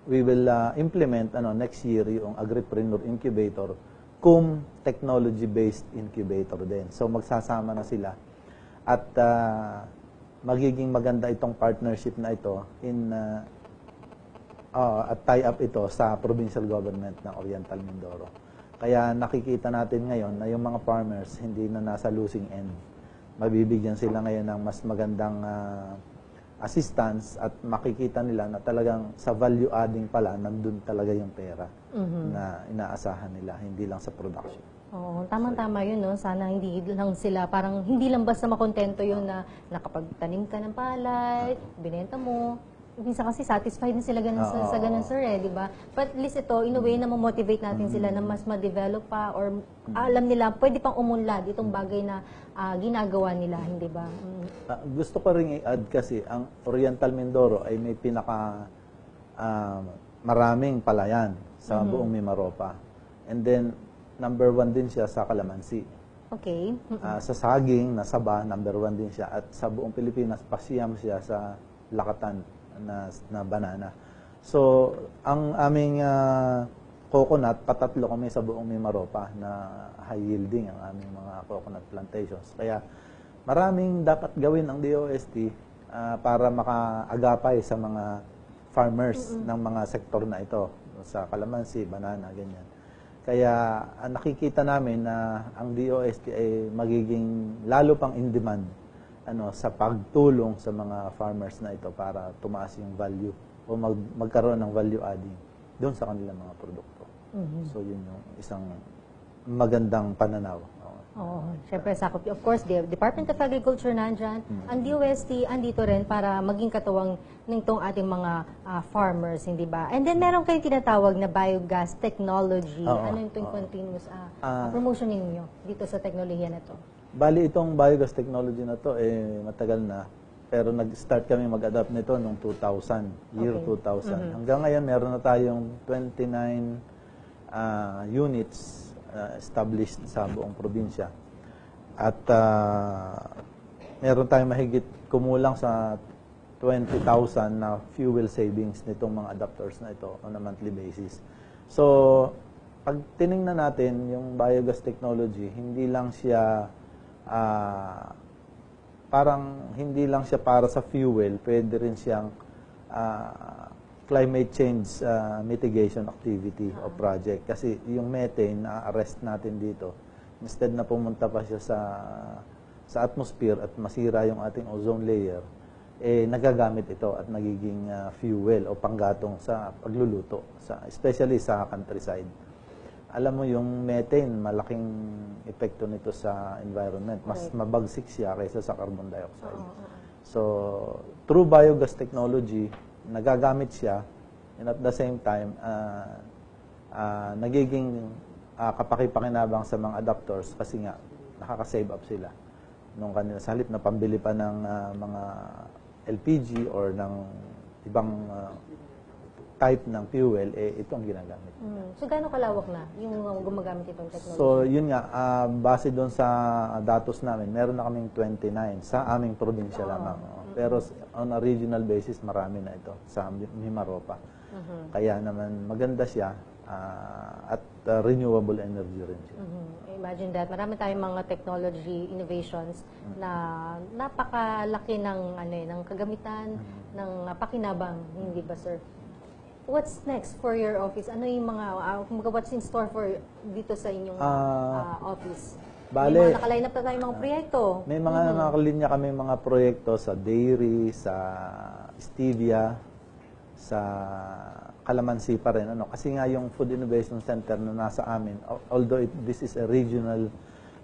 will implement next year yung agripreneur incubator cum technology-based incubator din. So magsasama na sila at magiging maganda itong partnership na ito at tie-up ito sa provincial government ng Oriental Mindoro. Kaya nakikita natin ngayon na yung mga farmers hindi na nasa losing end. Mabibigyan sila ngayon ng mas magandang assistance at makikita nila na talagang sa value adding pala nandun talaga yung pera na inaasahan nila, hindi lang sa production. Oo, tamang-tama yun, no? Sana hindi lang sila, parang hindi lang basta makontento yun na nakapagtanim ka ng palay, binenta mo. Minsan kasi satisfied na sila sa ganun, sir, di ba? But at least ito, in a way na ma-motivate natin sila na mas ma-develop pa or alam nila, pwede pang umunlad itong bagay na ginagawa nila, hindi ba? Gusto ko rin i-add kasi, ang Oriental Mindoro ay may maraming palayan sa buong Mimaropa. And then, number 1 din siya sa kalamansi. Okay. Sa saging, na saba, number 1 din siya. At sa buong Pilipinas, pasiyam siya sa lakatan na banana. So, ang aming coconut, patatlo kami sa buong Mimaropa na high yielding ang aming mga coconut plantations. Kaya maraming dapat gawin ang DOST para makaagapay sa mga farmers ng mga sektor na ito, sa kalamansi, banana, ganyan. Kaya nakikita namin na ang DOST ay magiging lalo pang in demand sa pagtulong sa mga farmers na ito para tumaas yung value o magkaroon ng value adding doon sa kanilang mga produkto. So yun yung isang magandang pananaw. Oo, syempre sakop. Of course, the Department of Agriculture nandyan. Ang DOST andito rin para maging katuwang nitong ating mga farmers, hindi ba? And then meron kayong tinatawag na biogas technology. Ano yung continuous promotion ninyo dito sa teknolohiya na to? Bali, itong biogas technology na to, matagal na. Pero nag-start kami mag-adapt nito noong 2000, year 2000. Hanggang ngayon, meron na tayong 29 units established sa buong probinsya. At meron tayong mahigit kumulang sa 20,000 na fuel savings nitong mga adapters na ito on a monthly basis. So, pag tiningnan natin yung biogas technology, hindi lang siya hindi lang siya para sa fuel, pwede rin siyang climate change mitigation activity o project. Kasi yung methane, na-arrest natin dito. Instead na pumunta pa siya sa atmosphere at masira yung ating ozone layer, nagagamit ito at nagiging fuel o panggatong sa pagluluto, especially sa countryside. Alam mo yung methane, malaking epekto nito sa environment. Mas mabagsik siya kaysa sa carbon dioxide. So, through biogas technology, nagagamit siya, and at the same time, nagiging kapakipakinabang sa mga adapters kasi nga, nakaka-save up sila nung kanila. Sa halip na pambili pa ng mga LPG or ng ibang type ng fuel, ito ang ginagamit. So, gaano kalawak na yung gumagamit itong technology? So, yun nga, base doon sa datos namin, meron na kaming 29 sa aming probinsya lamang. Pero on a regional basis, marami na ito sa Mimaropa. Kaya naman maganda siya at renewable energy rin siya. Imagine that. Marami tayong mga technology innovations na napakalaki ng kagamitan, ng pakinabang, hindi ba, sir? What's next for your office? Ano yung mga what's in store for dito sa inyong office? Bale, may mga nakaline up na tayong mga proyekto. May mga nakalinya kami mga proyekto sa dairy, sa stevia, sa kalamansi pa rin. Kasi nga yung Food Innovation Center na nasa amin, although this is a regional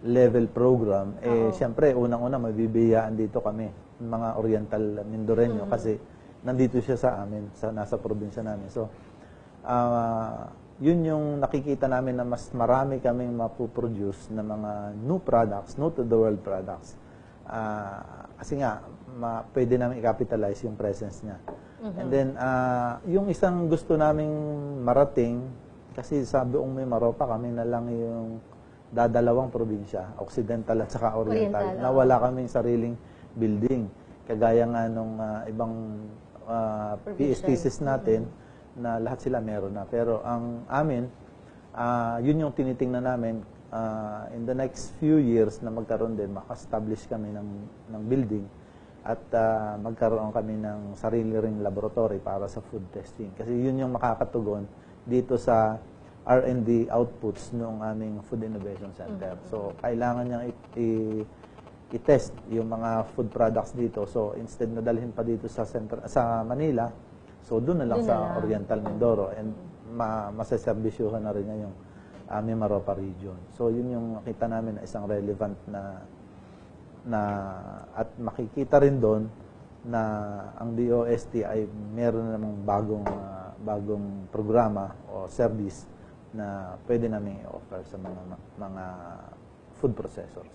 level program, siyempre unang-una mabibiyaan dito kami, mga Oriental Mindoreño, kasi nandito siya sa amin, nasa probinsya namin. So, yun yung nakikita namin na mas marami kaming mapuproduce na mga new products, new to the world products. Kasi nga, pwede namin i-capitalize yung presence niya. And then, yung isang gusto naming marating, kasi sa buong Mimaropa kami na lang yung dadalawang probinsya, Occidental at saka Oriental, na wala kaming sariling building. Kagaya nga nung ibang PSTCs natin, na lahat sila meron na. Pero ang amin, yun yung tinitingnan namin, in the next few years na magkaroon din, maka-establish kami ng building at magkaroon kami ng sarili ring laboratory para sa food testing. Kasi yun yung makakatugon dito sa R&D outputs ng aming Food Innovation Center. So, kailangan niyang i-test yung mga food products dito. So, instead na dalhin pa dito sa Manila, so doon na lang sa Oriental Mindoro, and masaserbisyuhan na rin niya yung Mimaropa region. So, yun yung nakita namin na isang relevant na at makikita rin doon na ang DOST ay meron namang bagong programa o service na pwede namin i-offer sa mga food processors.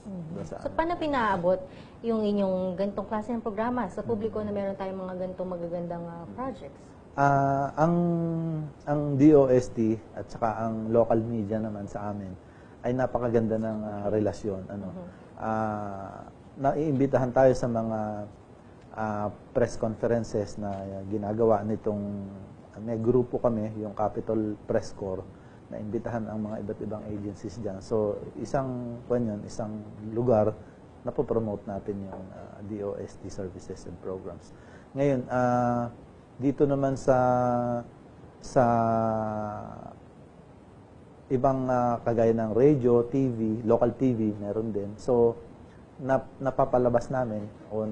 So, paano pinaabot yung inyong ganitong klase ng programa sa publiko na meron tayong mga ganitong magagandang projects? Ang DOST at saka ang local media naman sa amin ay napakaganda ng relasyon. Naiimbitahan tayo sa mga press conferences na ginagawa nitong, may grupo kami, yung Capital Press Corps, na imbitahan ang mga iba't ibang agencies dyan. So, isang lugar na po-promote natin yung DOST services and programs. Ngayon, dito naman sa ibang kagaya ng radio, TV, local TV, meron din. So, napapalabas namin o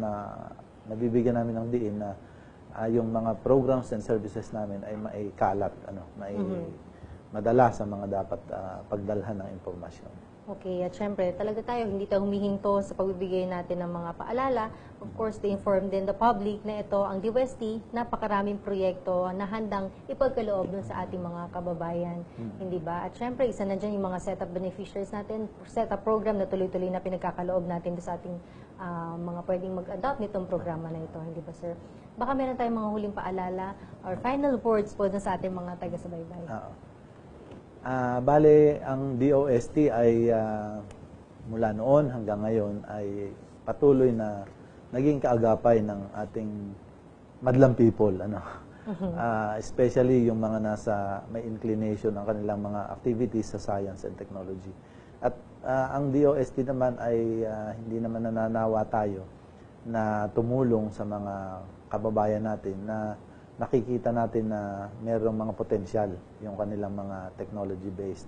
nabibigyan namin ng diin na yung mga programs and services namin ay maikalat, madala sa mga dapat pagdalhan ng impormasyon. Okay, at syempre, talaga tayo, hindi tayo humihinto sa pagbibigay natin ng mga paalala. Of course, to inform din the public na ito, ang DOST, napakaraming proyekto na handang ipagkaloob dun sa ating mga kababayan. Hindi ba? At syempre, isa na dyan yung mga setup beneficiaries natin, setup program na tuloy-tuloy na pinagkakaloob natin sa ating mga pwedeng mag-adopt nitong programa na ito. Hindi ba, sir? Baka meron tayong mga huling paalala or final words po dun sa ating mga taga-subaybay. Bale, ang DOST ay mula noon hanggang ngayon ay patuloy na naging kaagapay ng ating madlang people. Especially yung mga nasa may inclination ng kanilang mga activities sa science and technology. At ang DOST naman ay hindi naman nananawa tayo na tumulong sa mga kababayan natin na nakikita natin na mayroong mga potensyal yung kanilang mga technology-based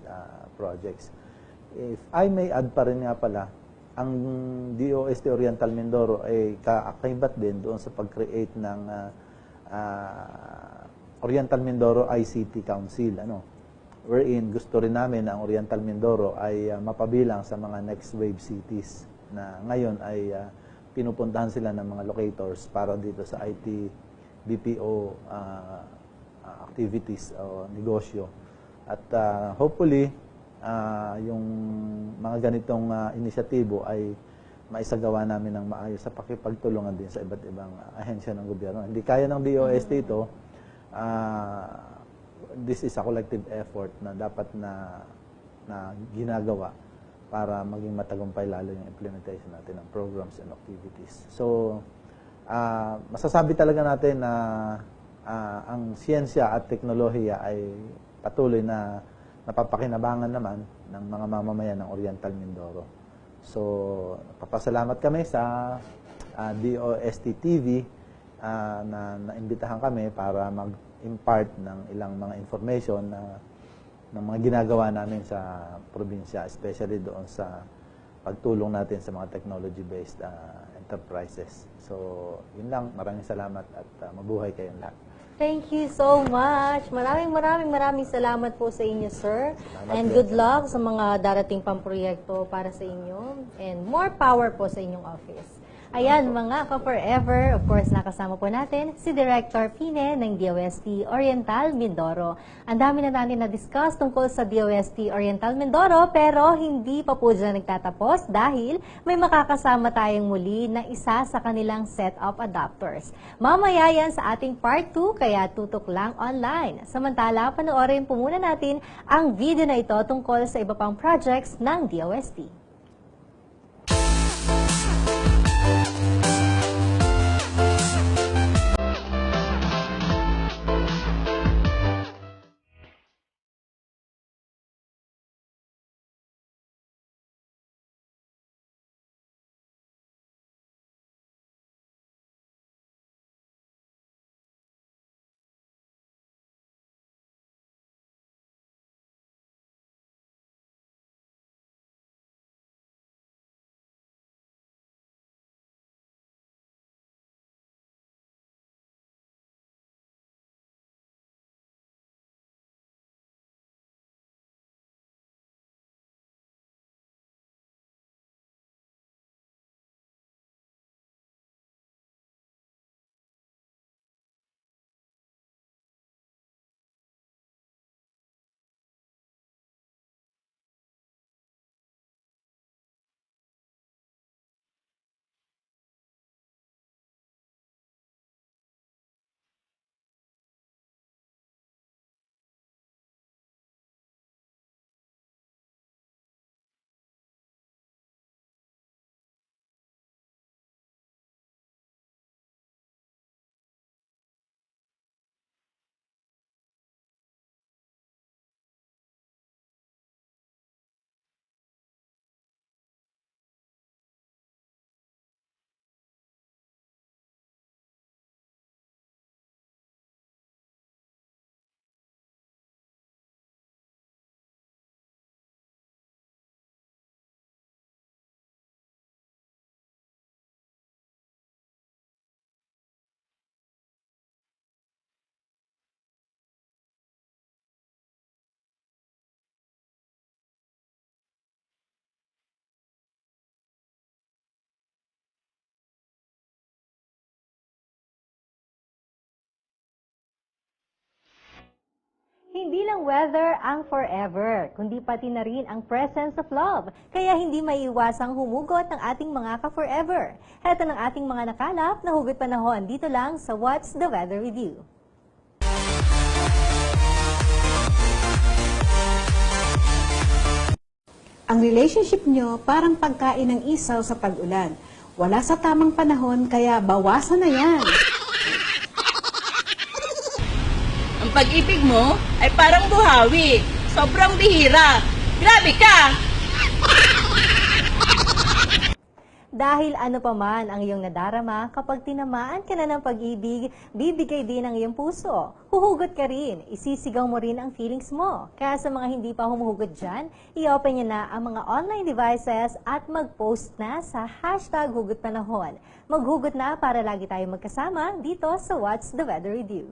projects. If I may add pa rin nga pala, ang DOST Oriental Mindoro ay kakaibat din doon sa pag-create ng Oriental Mindoro ICT Council. Wherein gusto rin namin na ang Oriental Mindoro ay mapabilang sa mga next wave cities na ngayon ay pinupuntahan sila ng mga locators para dito sa IT BPO activities o negosyo. At hopefully, yung mga ganitong inisyatibo ay maisagawa namin ng maayos sa pakipagtulungan din sa iba't ibang ahensya ng gobyerno. Hindi kaya ng DOST ito. This is a collective effort na dapat na ginagawa para maging matagumpay lalo yung implementation natin ng programs and activities. So, masasabi talaga natin na ang siyensya at teknolohiya ay patuloy na napapakinabangan naman ng mga mamamayan ng Oriental Mindoro. So, papasalamat kami sa DOST TV na naimbitahan kami para mag-impart ng ilang mga information ng mga ginagawa namin sa probinsya, especially doon sa pagtulong natin sa mga technology-based enterprises. So, yun lang. Maraming salamat at mabuhay kayong lahat. Thank you so much. Maraming salamat po sa inyo, sir. And good luck sa mga darating pang proyekto para sa inyo. And more power po sa inyong office. Ayan, mga ka-forever, of course, nakasama po natin si Director Pine ng DOST Oriental Mindoro. Ang dami na natin na-discuss tungkol sa DOST Oriental Mindoro, pero hindi pa po dyan nagtatapos dahil may makakasama tayong muli na isa sa kanilang set of adopters. Mamaya yan sa ating part 2, kaya tutok lang online. Samantala, panoorin po muna natin ang video na ito tungkol sa iba pang projects ng DOST. Hindi lang weather ang forever, kundi pati na rin ang presence of love. Kaya hindi maiiwasang humugot ng ating mga ka-forever. Heto ng ating mga nakalap na hugot panahon dito lang sa What's the Weather with You. Ang relationship nyo parang pagkain ng isaw sa pag-ulan. Wala sa tamang panahon, kaya bawasan na yan. Ang pag-ibig mo ay parang buhawi. Sobrang bihira. Grabe ka! Dahil ano pa man ang iyong nadarama, kapag tinamaan ka na ng pag-ibig, bibigay din ang iyong puso. Huhugot ka rin, isisigaw mo rin ang feelings mo. Kaya sa mga hindi pa humuhugot dyan, i-open nyo na ang mga online devices at mag-post na sa #HugodPanahon. Maghugot na para lagi tayong magkasama dito sa What's the Weather with You.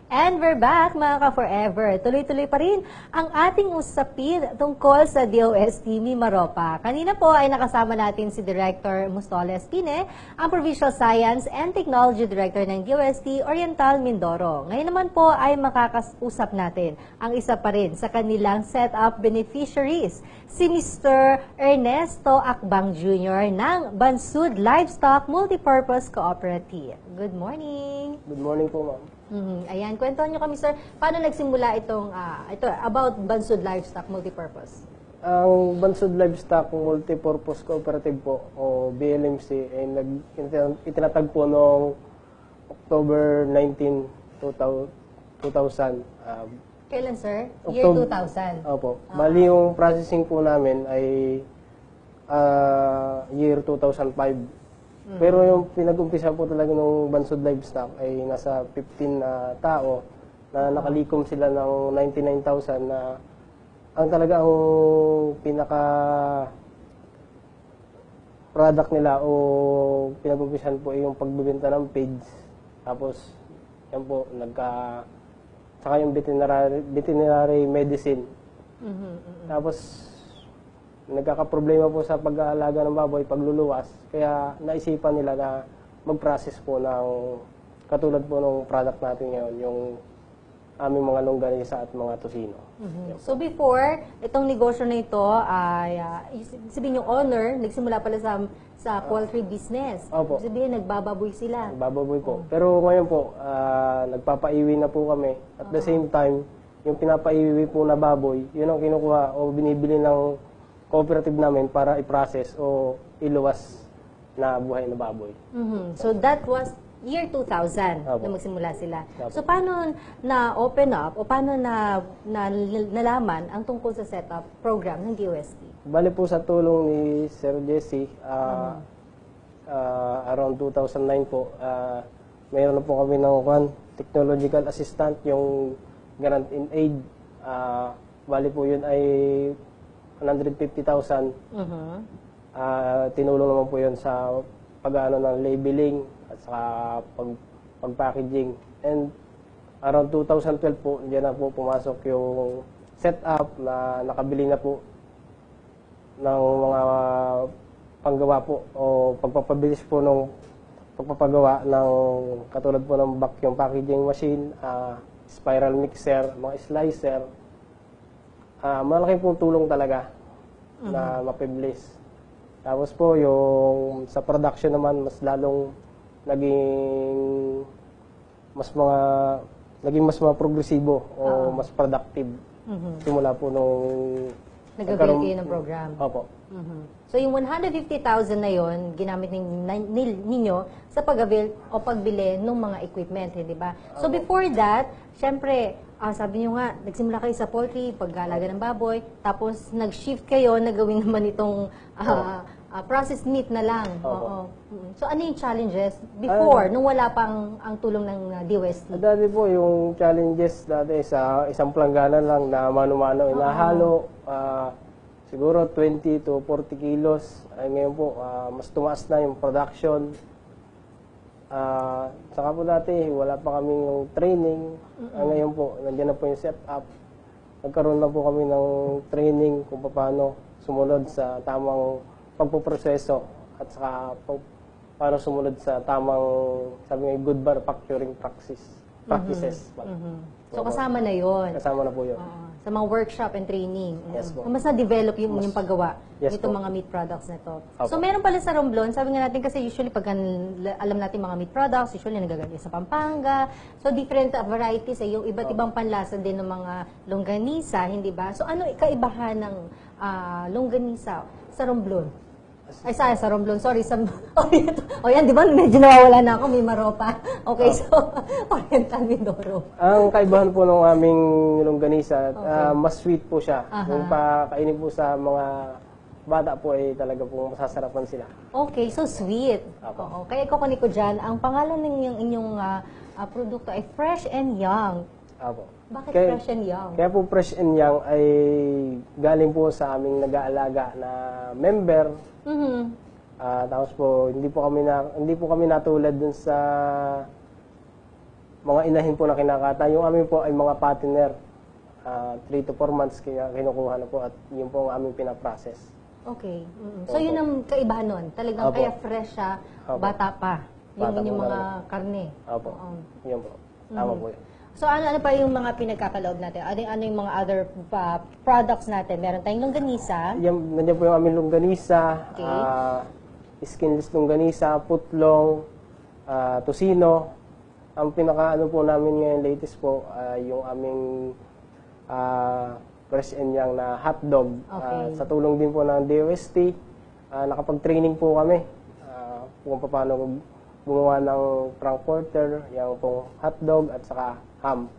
And we're back mga ka-forever. Tuloy-tuloy pa rin ang ating usapin tungkol sa DOSTv Maropa. Kanina po ay nakasama natin si Director Mostoles, ang Provincial Science and Technology Director ng DOST Oriental Mindoro. Ngayon naman po ay makakausap natin ang isa pa rin sa kanilang setup beneficiaries, si Mr. Ernesto Akbang Jr. ng Bansud Livestock Multipurpose Cooperative. Good morning! Good morning po, ma'am. Ayan, kwentuhan nyo kami, sir, paano nagsimula itong, about Bansud Livestock Multipurpose? Ang Bansud Livestock Multipurpose Cooperative po, o BLMC, ay itinatagpo noong October 19, 2000. Kailan, sir? Year 2000? Opo. Bali yung processing po namin ay year 2005. Pero yung pinag-umpisa po talaga ng Bansud Livestock ay nasa 15 tao na nakalikom sila ng 99,000 na ang talaga ang pinaka product nila o pinag-umpisan po ay yung pagbebenta ng pigs. Tapos yan po saka yung veterinary medicine. Tapos nagkakaproblema po sa pag-aalaga ng baboy, pagluluwas. Kaya naisipan nila na mag-process po ng katulad po ng product natin ngayon, yung aming mga longganisa at mga tosino. So before, itong negosyo na ito ay, sabihin yung owner, nagsimula pala sa poultry business. Opo. Sabihin, nagbababoy sila. Nagbababoy po. Pero ngayon po, nagpapaiwi na po kami. At the same time, yung pinapaiwi po na baboy, yun ang kinukuha o binibili ng cooperative namin para i-process o iluwas na buhay na baboy. So that was year 2000 na magsimula sila. So paano na-open up o paano nalaman ang tungkol sa setup program ng DOST? Bali po sa tulong ni Sir Jesse, around 2009 po, mayroon na po kami ng technological assistant, yung grant in aid. Bali po yun ay 150,000. Tinulong naman po yun sa pag-ano ng labeling at saka pag-packaging. And around 2012 po, diyan na po pumasok yung setup na nakabili na po ng mga panggawa po o pagpapabilis po ng pagpapagawa ng katulad po ng vacuum packaging machine, spiral mixer, mga slicer. Malaki pong tulong talaga na mapibilis. Tapos po, yung sa production naman, mas lalong naging mas mga progresibo o mas productive. Simula po nung Nag-avail kayo ng program. Opo. So yung 150,000 na yon ginamit ninyo sa pag-avail o pagbili ng mga equipment, di ba? So before that, syempre, sabi nyo nga, nagsimula kayo sa poultry, paggalaga ng baboy, tapos nag-shift kayo na gawin naman itong processed meat na lang. Oo. So ano yung challenges before, nung wala pang ang tulong ng DOST? Dati po yung challenges dati sa isang planggana lang na mano-mano inahalo, siguro 20 to 40 kilos. Ay ngayon po, mas tumaas na yung production. Saka po dati, wala pa kami yung training. Ngayon po, nandiyan na po yung setup. Nagkaroon na po kami ng training kung paano sumunod sa tamang pagpuproseso at saka paano sumunod sa tamang, sabi nga, good manufacturing practices. So kasama na yon. Kasama na po yun. Sa mga workshop and training. Yes po. Mas na-develop yung paggawa Yes nitong po. mga meat products na to. Opo. So meron pala sa Romblon, sabi nga natin kasi usually pag alam natin mga meat products, usually nagagaling sa Pampanga. So different varieties, yung iba't ibang panlasa din ng mga longganisa, hindi ba? So ano kaibahan ng longganisa sa Romblon? Ay, sa Romblon. Sorry, sa Oriental. O yan, di ba? Medyo nawawala na ako. May maropa. Okay, so Oriental Mindoro. Ang kaibahan po ng aming longganisa, mas sweet po siya. Yung pakainin po sa mga bata po ay talaga po masasarapan sila. Okay, so sweet. Oo. Kaya kukunin ko dyan, ang pangalan ng inyong produkto ay Fresh and Young. Apo. Bakit Fresh and Young? Kaya po Fresh and Young ay galing po sa aming nag-aalaga na member. Tapos po hindi po kami natulad dun sa mga inahin po na kinakata. Yung amin po ay mga patiner. 3 to 4 months kinukuha na po at yun po ang aming pinaprocess. Okay. So yun ang kaibahan nun. Talagang kaya fresh siya, bata pa. Yung mga karne. Opo. Yun po. Tama po yun. So ano pa yung mga pinagkakaloob natin? Ano yung mga other products natin? Meron tayong longganisa. Nandiyan po yung aming longganisa, skinless longganisa, putlong, tosino. Ang pinaka-ano po namin ngayon latest po, yung aming Fresh and Young na hotdog. Sa tulong din po ng DOST, nakapag-training po kami kung paano gumawa ng frankfurter, yung pong hotdog at saka ham.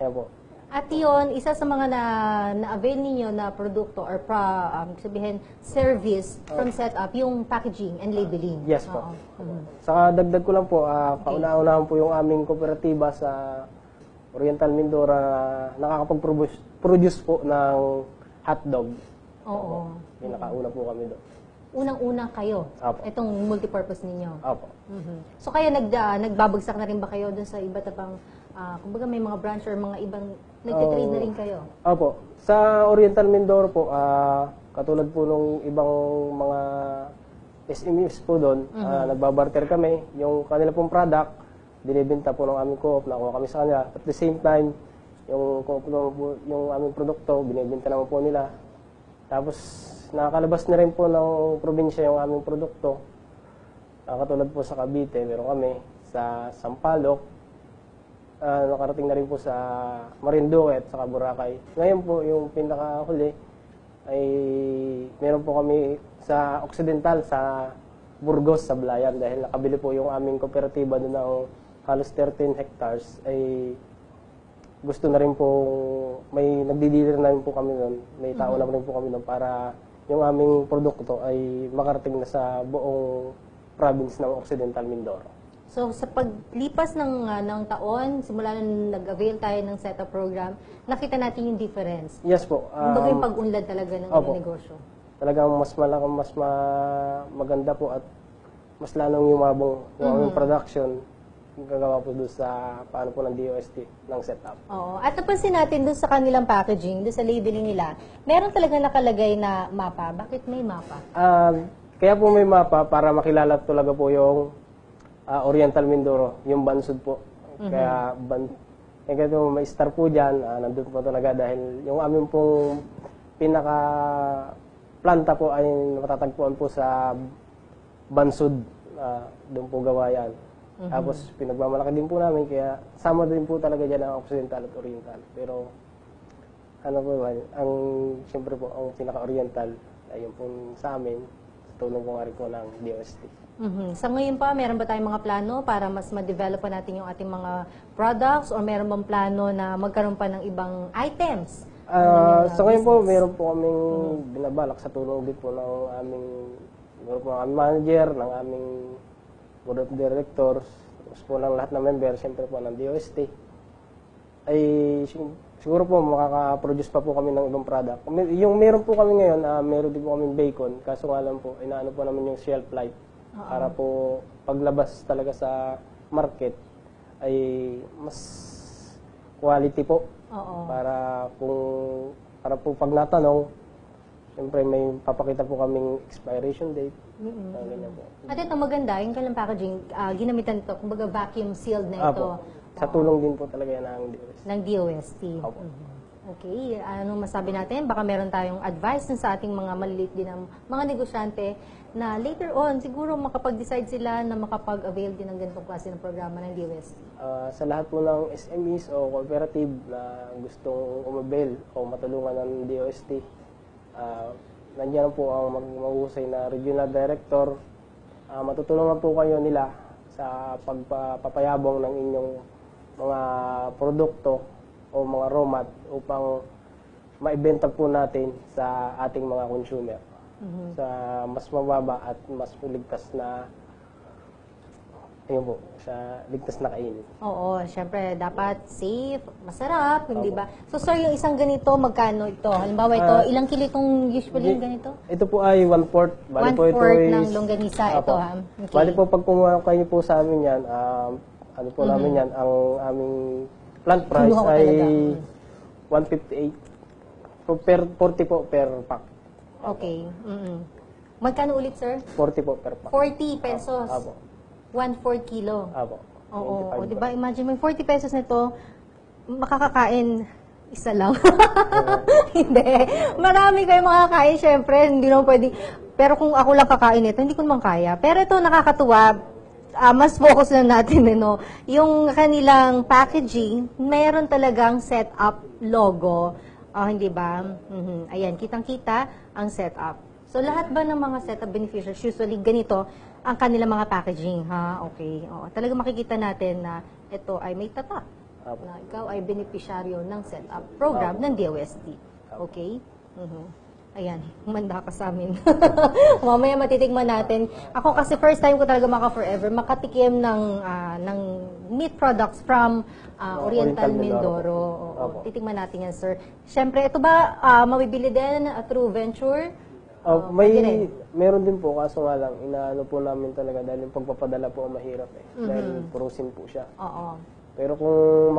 Ayan po. At yun, isa sa mga na-avail ninyo na produkto or sabihin, service from setup, yung packaging and labeling. Yes po. Saka dagdag ko lang po, kauna-unahan po yung aming kooperatiba sa Oriental Mindoro na nakakapag-produce po ng hotdog. Oo. Pinakauna po kami doon. Unang-una kayo, itong multipurpose ninyo. Opo. So kaya nagbabagsak na rin ba kayo dun sa iba't ibang, kumbaga may mga branch or mga ibang, nagtitrade na rin kayo? Opo. Sa Oriental Mindoro po, katulad po nung ibang mga SMEs po doon, nagbabarter kami. Yung kanila pong product, binibenta po ng aming co-op, nakuha kami sa kanila. At the same time, yung aming produkto, binibenta naman po nila. Tapos, nakakalabas na rin po ng probinsya yung aming produkto. Katulad po sa Cavite, meron kami sa Sampaloc. Nakarating na rin po sa Marinduque at sa Boracay. Ngayon po, yung pinakahuli ay meron po kami sa Occidental, sa Burgos, sa Blayan. Dahil nakabili po yung aming kooperatiba doon ng halos 13 hectares. Ay gusto na rin po, may nagdi-dealer na rin po kami doon. May tao na rin po kami doon para yung aming produkto ay makarating na sa buong province ng Occidental Mindoro. So sa paglipas ng taon, simula nung nag-avail tayo ng setup program, nakita natin yung difference. Yes po. Kumbaga yung pag-unlad talaga ng negosyo. Talagang mas maganda po at mas lalong yumabong yung aming production gagawa po doon sa paano po ng DOST ng setup. Oo. At napansin natin doon sa kanilang packaging, doon sa labeling nila, meron talaga nakalagay na mapa. Bakit may mapa? Kaya po may mapa para makilala talaga po yung Oriental Mindoro, yung Bansud po. Kaya may star po dyan, nandun po talaga dahil yung aming pong pinaka planta po ay matatagpuan po sa Bansud. Doon po gawa yan. Tapos pinagmamalaki din po namin, kaya sama din po talaga dyan ang Occidental at Oriental. Pero ano po ba, siyempre po ang pinaka-Oriental ay yung po sa amin, tulong po nga rin po ng DOST. Sa ngayon pa, meron ba tayong mga plano para mas ma-develop pa natin yung ating mga products, or meron bang plano na magkaroon pa ng ibang items? Sa ngayon po, meron po kaming binabalak sa tulong din po ng aming manager, ng aming board of directors, tapos po ng lahat ng members, siyempre po ng DOST, ay siguro po makaka-produce pa po kami ng ibang product. Yung meron po kami ngayon, meron din po kaming bacon, kaso nga lang po, inaano po namin yung shelf life para po paglabas talaga sa market ay mas quality po. Para po pag natanong, siyempre may papakita po kaming expiration date. Ganyan po. At ito maganda, yung kanilang packaging, ginamitan ito, kumbaga vacuum sealed na ito. Sa tulong din po talaga yan ng DOST. Okay, ano masabi natin? Baka meron tayong advice sa ating mga maliliit din ng mga negosyante na later on, siguro makapag-decide sila na makapag-avail din ng ganitong klase ng programa ng DOST. Sa lahat po ng SMEs o cooperative na gustong umabil o matulungan ng DOST, nandiyan po ang mahusay na regional director. Matutulungan po kayo nila sa pagpapayabong ng inyong mga produkto o mga raw mat upang maibenta po natin sa ating mga consumer sa mas mababa at mas ligtas na sa ligtas na kainin. Oo, syempre dapat safe, masarap, hindi ba? So sir, yung isang ganito, magkano ito? Halimbawa ito, ilang kilo itong usually yung ganito? Ito po ay 1/4. Bali po ito ng longganisa ito, ha? Okay. Bali po pag kumuha kayo po sa amin yan, ano po namin yan, ang aming plant price ay 158. So, 40 po per pack. Okay. Magkano ulit, sir? 40 po per pack. 40 pesos. 1/4 kilo. Oo, di ba? Imagine mo, 40 pesos nito, makakakain isa lang. Hindi. Marami kayong makakain, syempre. Hindi naman pwede. Pero kung ako lang kakain nito, hindi ko naman kaya. Pero ito, nakakatuwa. Mas focus lang natin, yung kanilang packaging, meron talagang setup logo. Hindi ba? Ayan, kitang-kita ang setup. So, lahat ba ng mga setup beneficiaries, usually ganito, ang kanilang mga packaging, ha? Okay. Talaga makikita natin na ito ay may tatak. Na ikaw ay beneficiaryo ng setup program ng DOST. Okay? Ayan, humanda ka sa amin. Mamaya matitikman natin. Ako kasi first time ko talaga maka-forever makatikim ng meat products from Oriental Mindoro. Titikman natin yan, sir. Siyempre, ito ba mabibili din through venture? Meron din po, kaso nga lang, inaano po namin talaga dahil yung pagpapadala po mahirap dahil purusin po siya. Pero kung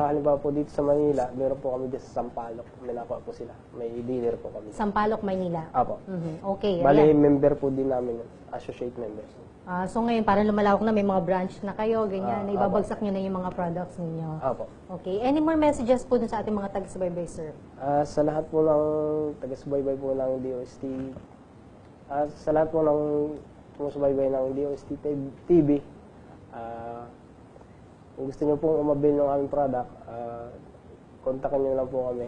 halimbawa po dito sa Manila, meron po kami dito sa Sampaloc. May nakuha po sila. May dealer po kami. Sampaloc, Manila? Apo. Okay. Bali, member po din namin, associate members. So ngayon, parang lumalawak na, may mga branch na kayo, ganyan, na ibabagsak nyo na yung mga products ninyo. Apo. Okay. Any more messages po dun sa ating mga taga-subaybay, sir? Sa lahat po ng taga-subaybay po ng DOST, sa lahat po ng sumusubaybay ng DOST TV, kung gusto nyo pong umabil ng aming product, kontakin nyo lang po kami.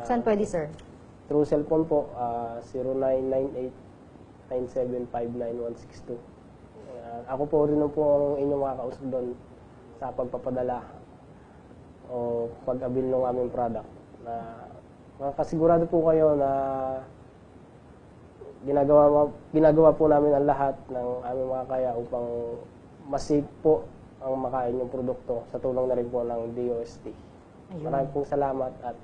Saan pwede, sir? Through cellphone po, 0998-9759162. Ako po rin po ang inyong makakausap doon sa pagpapadala o pag-abil ng aming product. Makasigurado po kayo na ginagawa po namin ang lahat ng aming makakaya upang masig po ang makain yung produkto sa tulong na rin po ng DOST. Maraming pong salamat at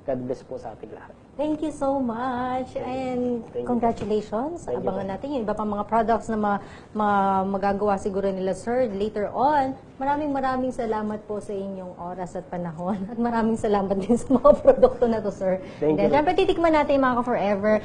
God bless po sa ating lahat. Thank you so much and congratulations. Abangan natin yung iba pang mga products na magagawa siguro nila, sir, later on. Maraming salamat po sa inyong oras at panahon at maraming salamat din sa mga produkto na to, sir. Thank you. Siyempre, titikman natin yung mga ka-forever.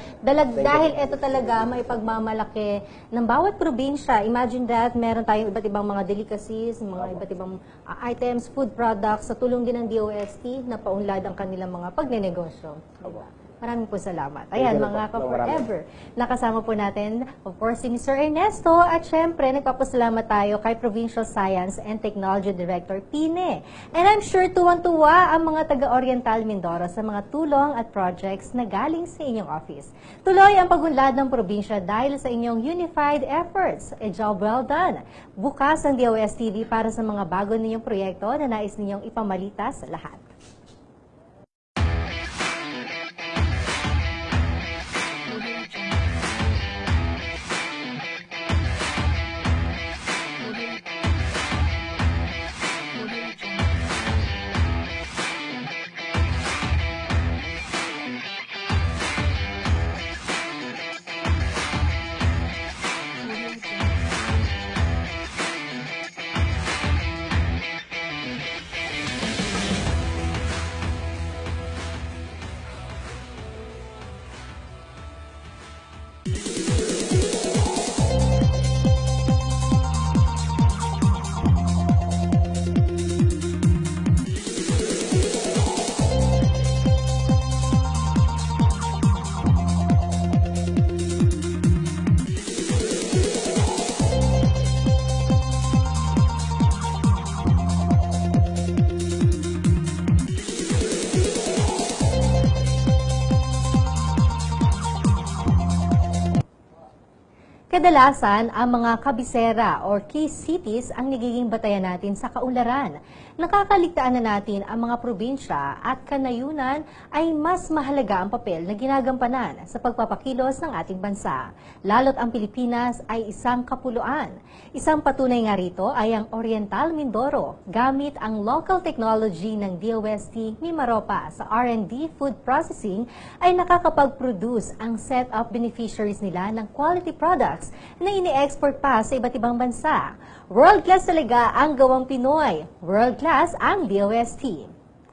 Dahil ito talaga may pagmamalaki ng bawat probinsya. Imagine that, meron tayong iba't ibang mga delicacies, mga iba't ibang items, food products, sa tulong din ng DOST na paunlad ang kanilang mga pagnenegosyo. Diba? Maraming po salamat. Ayan, Thank you mga po. ka-forever. Nakasama po natin, of course, si Mr. Ernesto at syempre, nagpapasalamat tayo kay Provincial Science and Technology Director Pine. And I'm sure tuwang-tuwa ang mga taga-Oriental Mindoro sa mga tulong at projects na galing sa inyong office. Tuloy ang pagunlad ng probinsya dahil sa inyong unified efforts. A job well done. Bukas ang DOSTv para sa mga bago ninyong proyekto na nais ninyong ipamalita sa lahat. Kadalasan, ang mga kabisera or key cities ang nagiging batayan natin sa kaunlaran. Nakakaligtaan na natin ang mga probinsya at kanayunan ay mas mahalaga ang papel na ginagampanan sa pagpapakilos ng ating bansa. Lalo't ang Pilipinas ay isang kapuluan. Isang patunay nga rito ay ang Oriental Mindoro gamit ang local technology ng DOST Mimaropa sa R&D food processing ay nakakapag-produce ang set of beneficiaries nila ng quality products na ini-export pa sa iba't ibang bansa. World-class talaga ang gawang Pinoy. World-class ang DOST.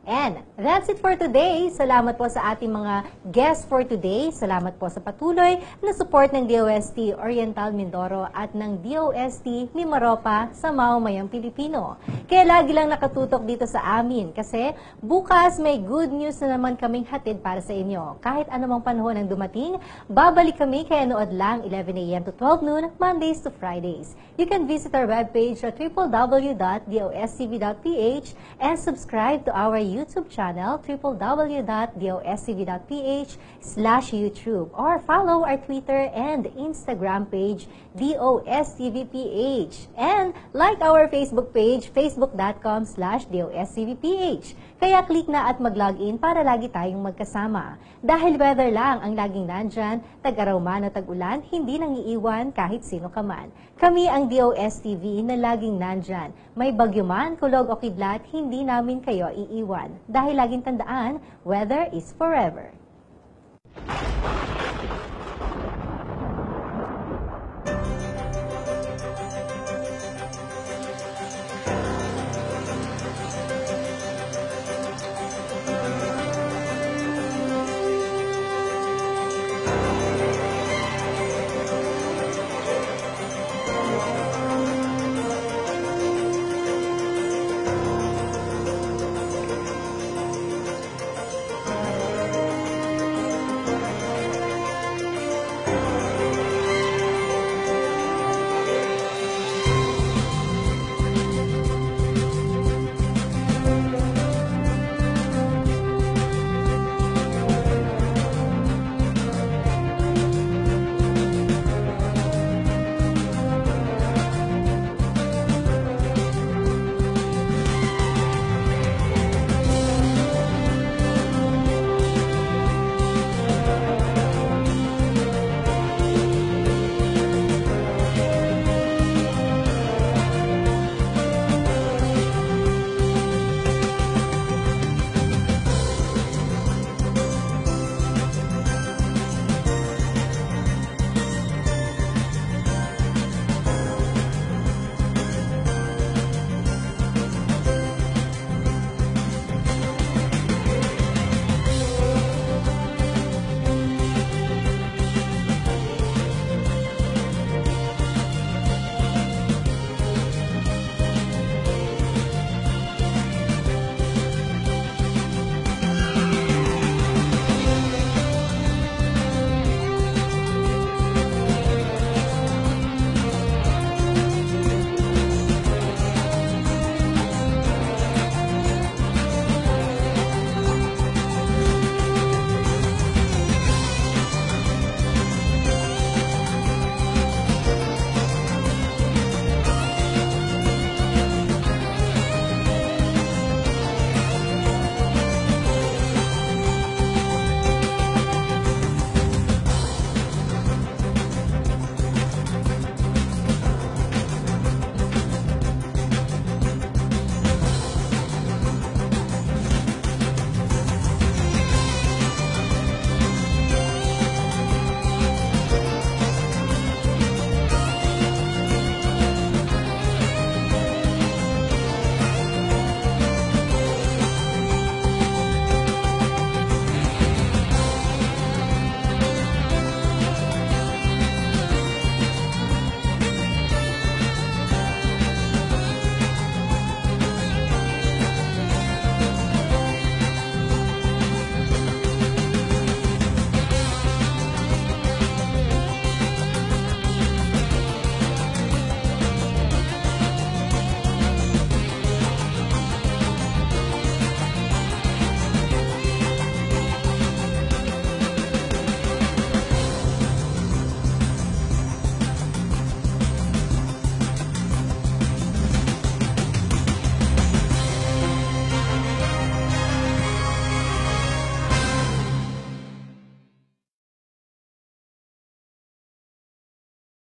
And that's it for today. Salamat po sa ating mga guests for today. Salamat po sa patuloy na support ng DOST Oriental Mindoro at ng DOST Mimaropa sa mamamayang Pilipino. Kaya lagi lang nakatutok dito sa amin kasi bukas may good news na naman kaming hatid para sa inyo. Kahit anumang panahon ang dumating, babalik kami kaya nood lang 11 a.m. to 12 noon, Mondays to Fridays. You can visit our webpage at www.dostv.ph and subscribe to our YouTube channel www.dostv.ph/YouTube or follow our Twitter and Instagram page DOSTVPH and like our Facebook page facebook.com/DOSTVPH. Kaya click na at mag-login para lagi tayong magkasama. Dahil weather lang ang laging nandyan, tag-araw man o tag-ulan, hindi nang iiwan kahit sino ka man. Kami ang DOSTV na laging nandyan. May bagyo man, kulog o kidlat, hindi namin kayo iiwan. Dahil laging tandaan, weather is forever.